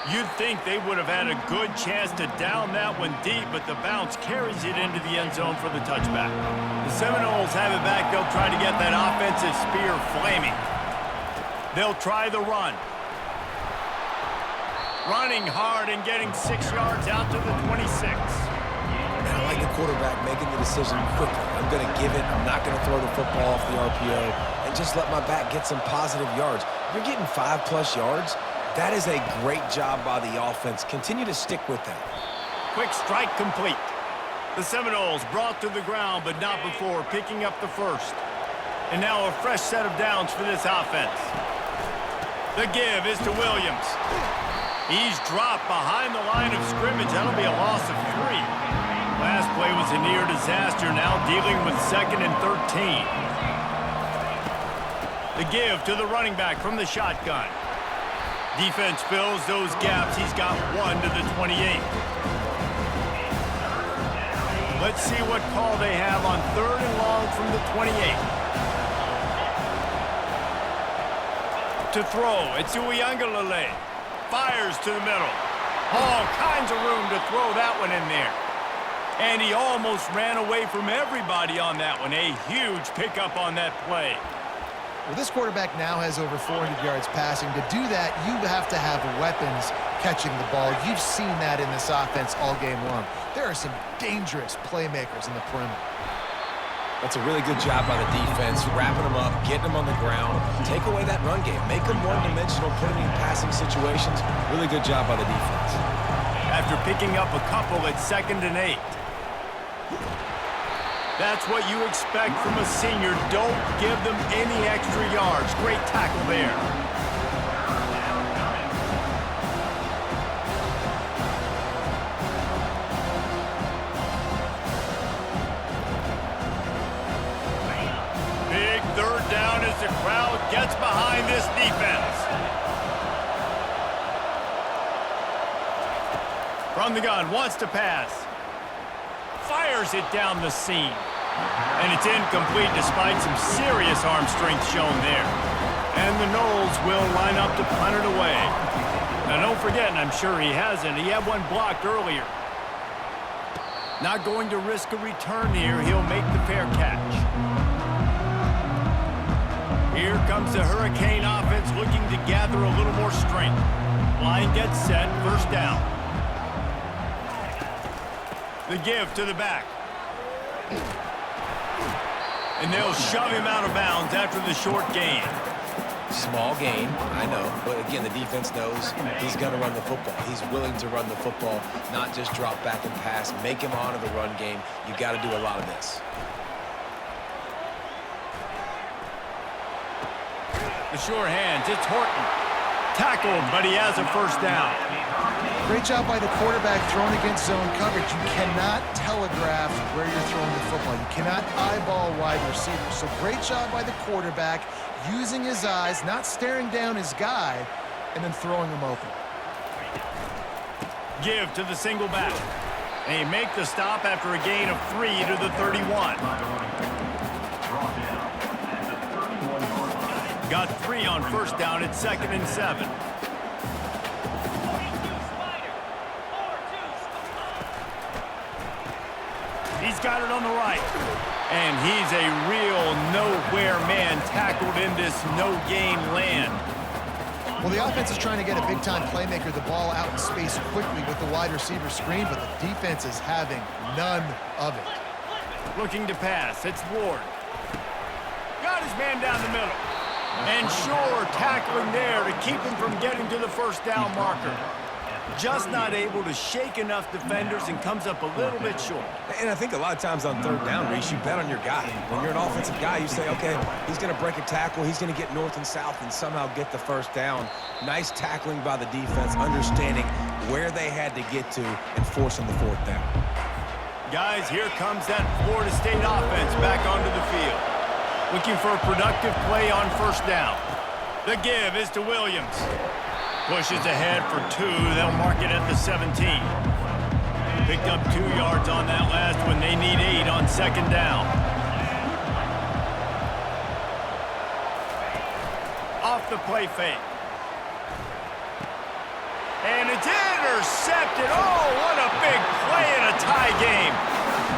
You'd think they would have had a good chance to down that one deep, but the bounce carries it into the end zone for the touchback. The Seminoles have it back. They'll try to get that offensive spear flaming. They'll try the run. Running hard and getting 6 yards out to the 26. I like the quarterback making the decision quickly. I'm going to give it. I'm not going to throw the football off the RPO and just let my back get some positive yards. You're getting 5+ yards. That is a great job by the offense. Continue to stick with that. Quick strike complete. The Seminoles brought to the ground, but not before picking up the first. And now a fresh set of downs for this offense. The give is to Williams. He's dropped behind the line of scrimmage. That'll be a loss of 3. Last play was a near disaster, now dealing with 2nd and 13. The give to the running back from the shotgun. Defense fills those gaps. He's got 1 to the 28. Let's see what call they have on 3rd and long from the 28. To throw, it's Uiagalelei. Fires to the middle. All kinds of room to throw that one in there. And he almost ran away from everybody on that one. A huge pickup on that play. Well, this quarterback now has over 400 yards passing. To do that, you have to have weapons catching the ball. You've seen that in this offense all game long. There are some dangerous playmakers in the perimeter. That's a really good job by the defense, wrapping them up, getting them on the ground, take away that run game, make them one-dimensional, put them in passing situations. Really good job by the defense. After picking up a couple at 2nd and 8. That's what you expect from a senior. Don't give them any extra yards. Great tackle there. Big 3rd down as the crowd gets behind this defense. From the gun, wants to pass. Fires it down the seam. And it's incomplete despite some serious arm strength shown there. And the Noles will line up to punt it away. Now don't forget, and I'm sure he hasn't, he had one blocked earlier. Not going to risk a return here. He'll make the fair catch. Here comes the Hurricane offense looking to gather a little more strength. Line gets set, 1st down. The give to the back. And they'll shove him out of bounds after the short gain. Small gain, I know, but again, the defense knows he's going to run the football. He's willing to run the football, not just drop back and pass, make him honor the run game. You got to do a lot of this. The sure hands, it's Horton. Tackled, but he has a 1st down. Great job by the quarterback throwing against zone coverage. You cannot telegraph where you're throwing the football. You cannot eyeball wide receivers. So great job by the quarterback using his eyes, not staring down his guy, and then throwing him open. Give to the single back. They make the stop after a gain of 3 to the 31. Got 3 on 1st down at 2nd and 7. He's got it on the right. And he's a real nowhere man tackled in this no-gain land. Well, the offense is trying to get a big-time playmaker the ball out in space quickly with the wide receiver screen, but the defense is having none of it. Looking to pass. It's Ward. Got his man down the middle. And sure, tackling there to keep him from getting to the 1st down marker. Just not able to shake enough defenders and comes up a little bit short. And I think a lot of times on 3rd down, Reese, you bet on your guy. When you're an offensive guy, you say, okay, he's going to break a tackle, he's going to get north and south and somehow get the 1st down. Nice tackling by the defense, understanding where they had to get to and forcing the 4th down. Guys, here comes that Florida State offense back onto the field. Looking for a productive play on 1st down. The give is to Williams. Pushes ahead for 2. They'll mark it at the 17. Picked up 2 yards on that last one. They need 8 on 2nd down. Off the play fake. And it's intercepted. Oh, what a big play in a tie game.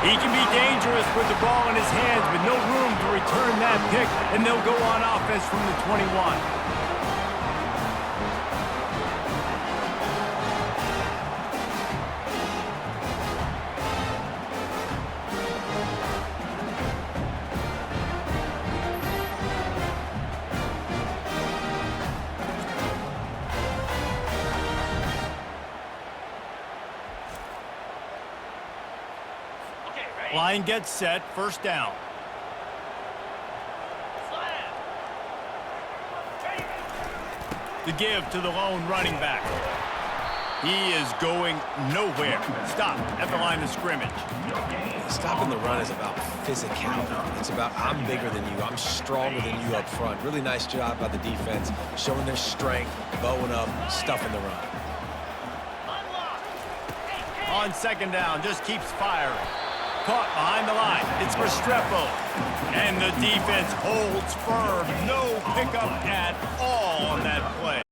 He can be dangerous with the ball in his hands, but no room to return that pick, and they'll go on offense from the 21. Line gets set, 1st down. The give to the lone running back. He is going nowhere. Stop at the line of scrimmage. Stopping the run is about physicality. It's about I'm bigger than you. I'm stronger than you up front. Really nice job by the defense, showing their strength, bowing up, stuffing the run. On second down, just keeps firing. Caught behind the line. It's Restrepo. And the defense holds firm. No pickup at all on that play.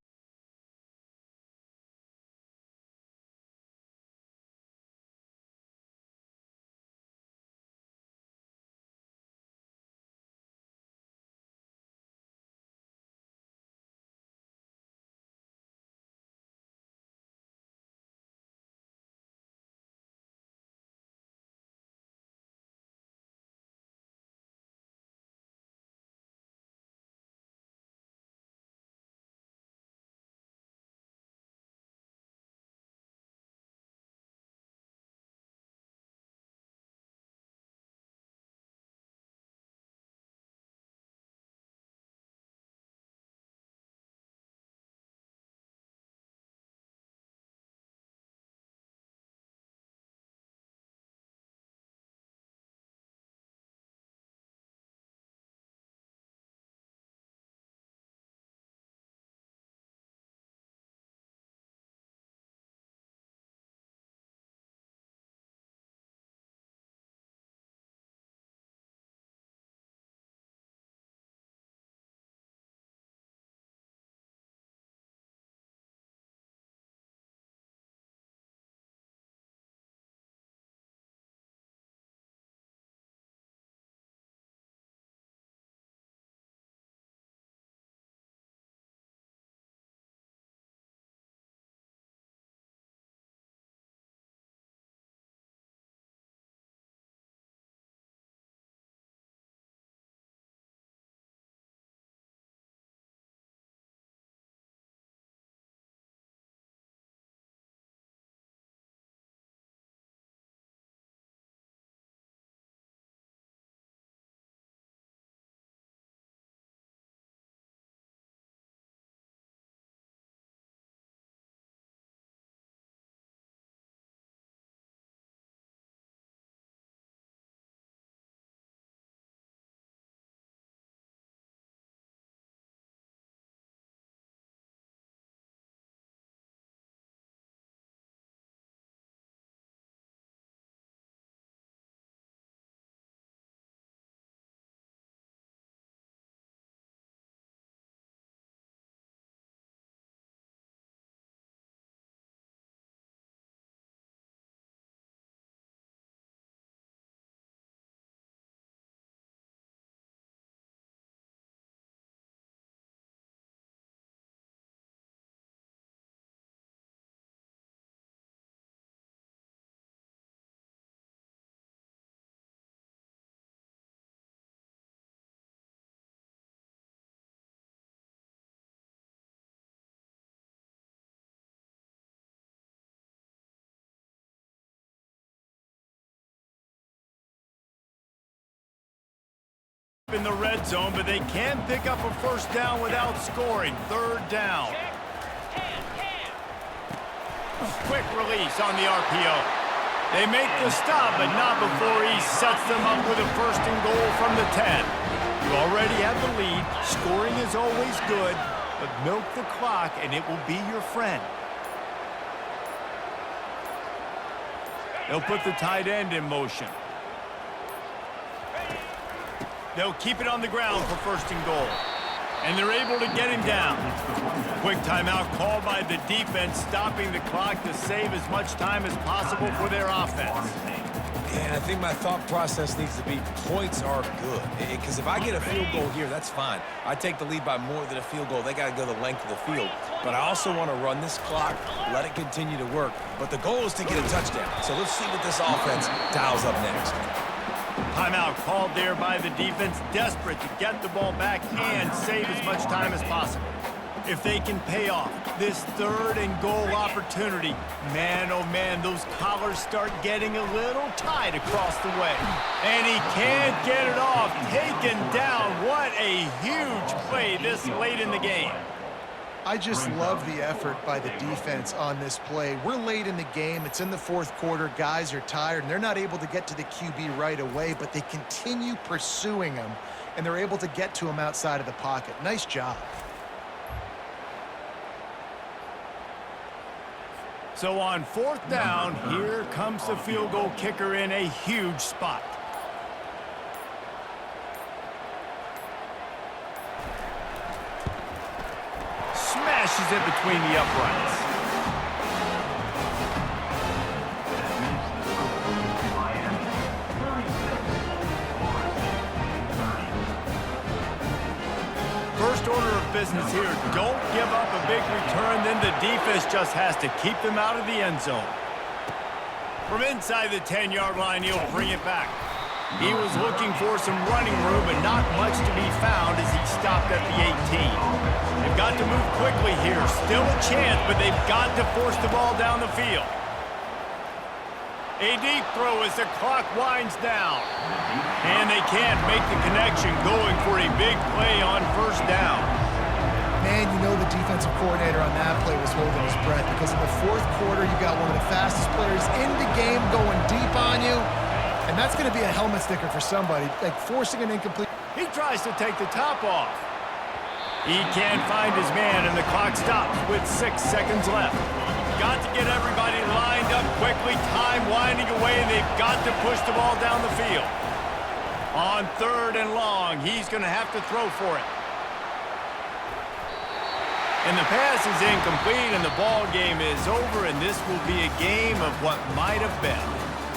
In the red zone, but they can pick up a first down without scoring. Third down. Quick release on the RPO. They make the stop, but not before he sets them up with a first and goal from the 10. You already have the lead. Scoring is always good, but milk the clock and it will be your friend. They'll put the tight end in motion. They'll keep it on the ground for first and goal. And they're able to get him down. Quick timeout called by the defense, stopping the clock to save as much time as possible for their offense. And I think my thought process needs to be points are good. Because if I get a field goal here, that's fine. I take the lead by more than a field goal. They got to go the length of the field. But I also want to run this clock, let it continue to work. But the goal is to get a touchdown. So let's see what this offense dials up next. Timeout called there by the defense, desperate to get the ball back and save as much time as possible. If they can pay off this third and goal opportunity, man, oh man, those collars start getting a little tight across the way. And he can't get it off. Taken down. What a huge play this late in the game. I just love the effort by the defense on this play. We're late in the game. It's in the fourth quarter. Guys are tired, and they're not able to get to the QB right away, but they continue pursuing him, and they're able to get to him outside of the pocket. Nice job. So on fourth down, here comes the field goal kicker in a huge spot. Smashes it between the uprights. First order of business here, don't give up a big return, then the defense just has to keep them out of the end zone. From inside the 10-yard line, he'll bring it back. He was looking for some running room, but not much to be found as he stopped at the 18. They've got to move quickly here. Still a chance, but they've got to force the ball down the field. A deep throw as the clock winds down. And they can't make the connection, going for a big play on first down. Man, you know the defensive coordinator on that play was holding his breath, because in the fourth quarter, you got one of the fastest players in the game going deep on you. And that's going to be a helmet sticker for somebody, like forcing an incomplete. He tries to take the top off. He can't find his man, and the clock stops with 6 seconds left. Got to get everybody lined up quickly, time winding away, and they've got to push the ball down the field. On third and long, he's going to have to throw for it. And the pass is incomplete, and the ball game is over, and this will be a game of what might have been.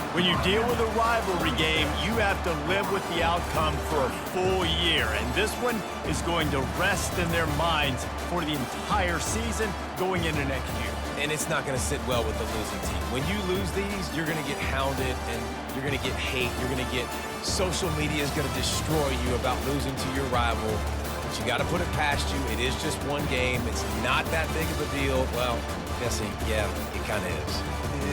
When you deal with a rivalry game, you have to live with the outcome for a full year, and this one is going to rest in their minds for the entire season going into next year. And it's not going to sit well with the losing team. When you lose these, you're going to get hounded, and you're going to get hate. You're going to get social media is going to destroy you about losing to your rival. But you got to put it past you. It is just one game. It's not that big of a deal. Well, Jesse, yeah, it kind of is.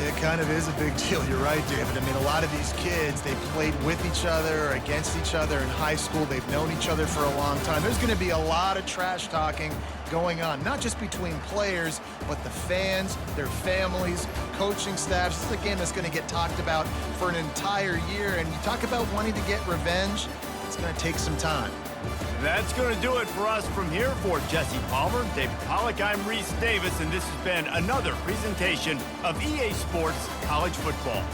It kind of is a big deal. You're right, David. I mean, a lot of these kids, they played with each other, against each other in high school. They've known each other for a long time. There's going to be a lot of trash talking going on, not just between players, but the fans, their families, coaching staffs. This is a game that's going to get talked about for an entire year. And you talk about wanting to get revenge, it's going to take some time. That's going to do it for us from here. For Jesse Palmer, David Pollack, I'm Reese Davis, and this has been another presentation of EA Sports College Football.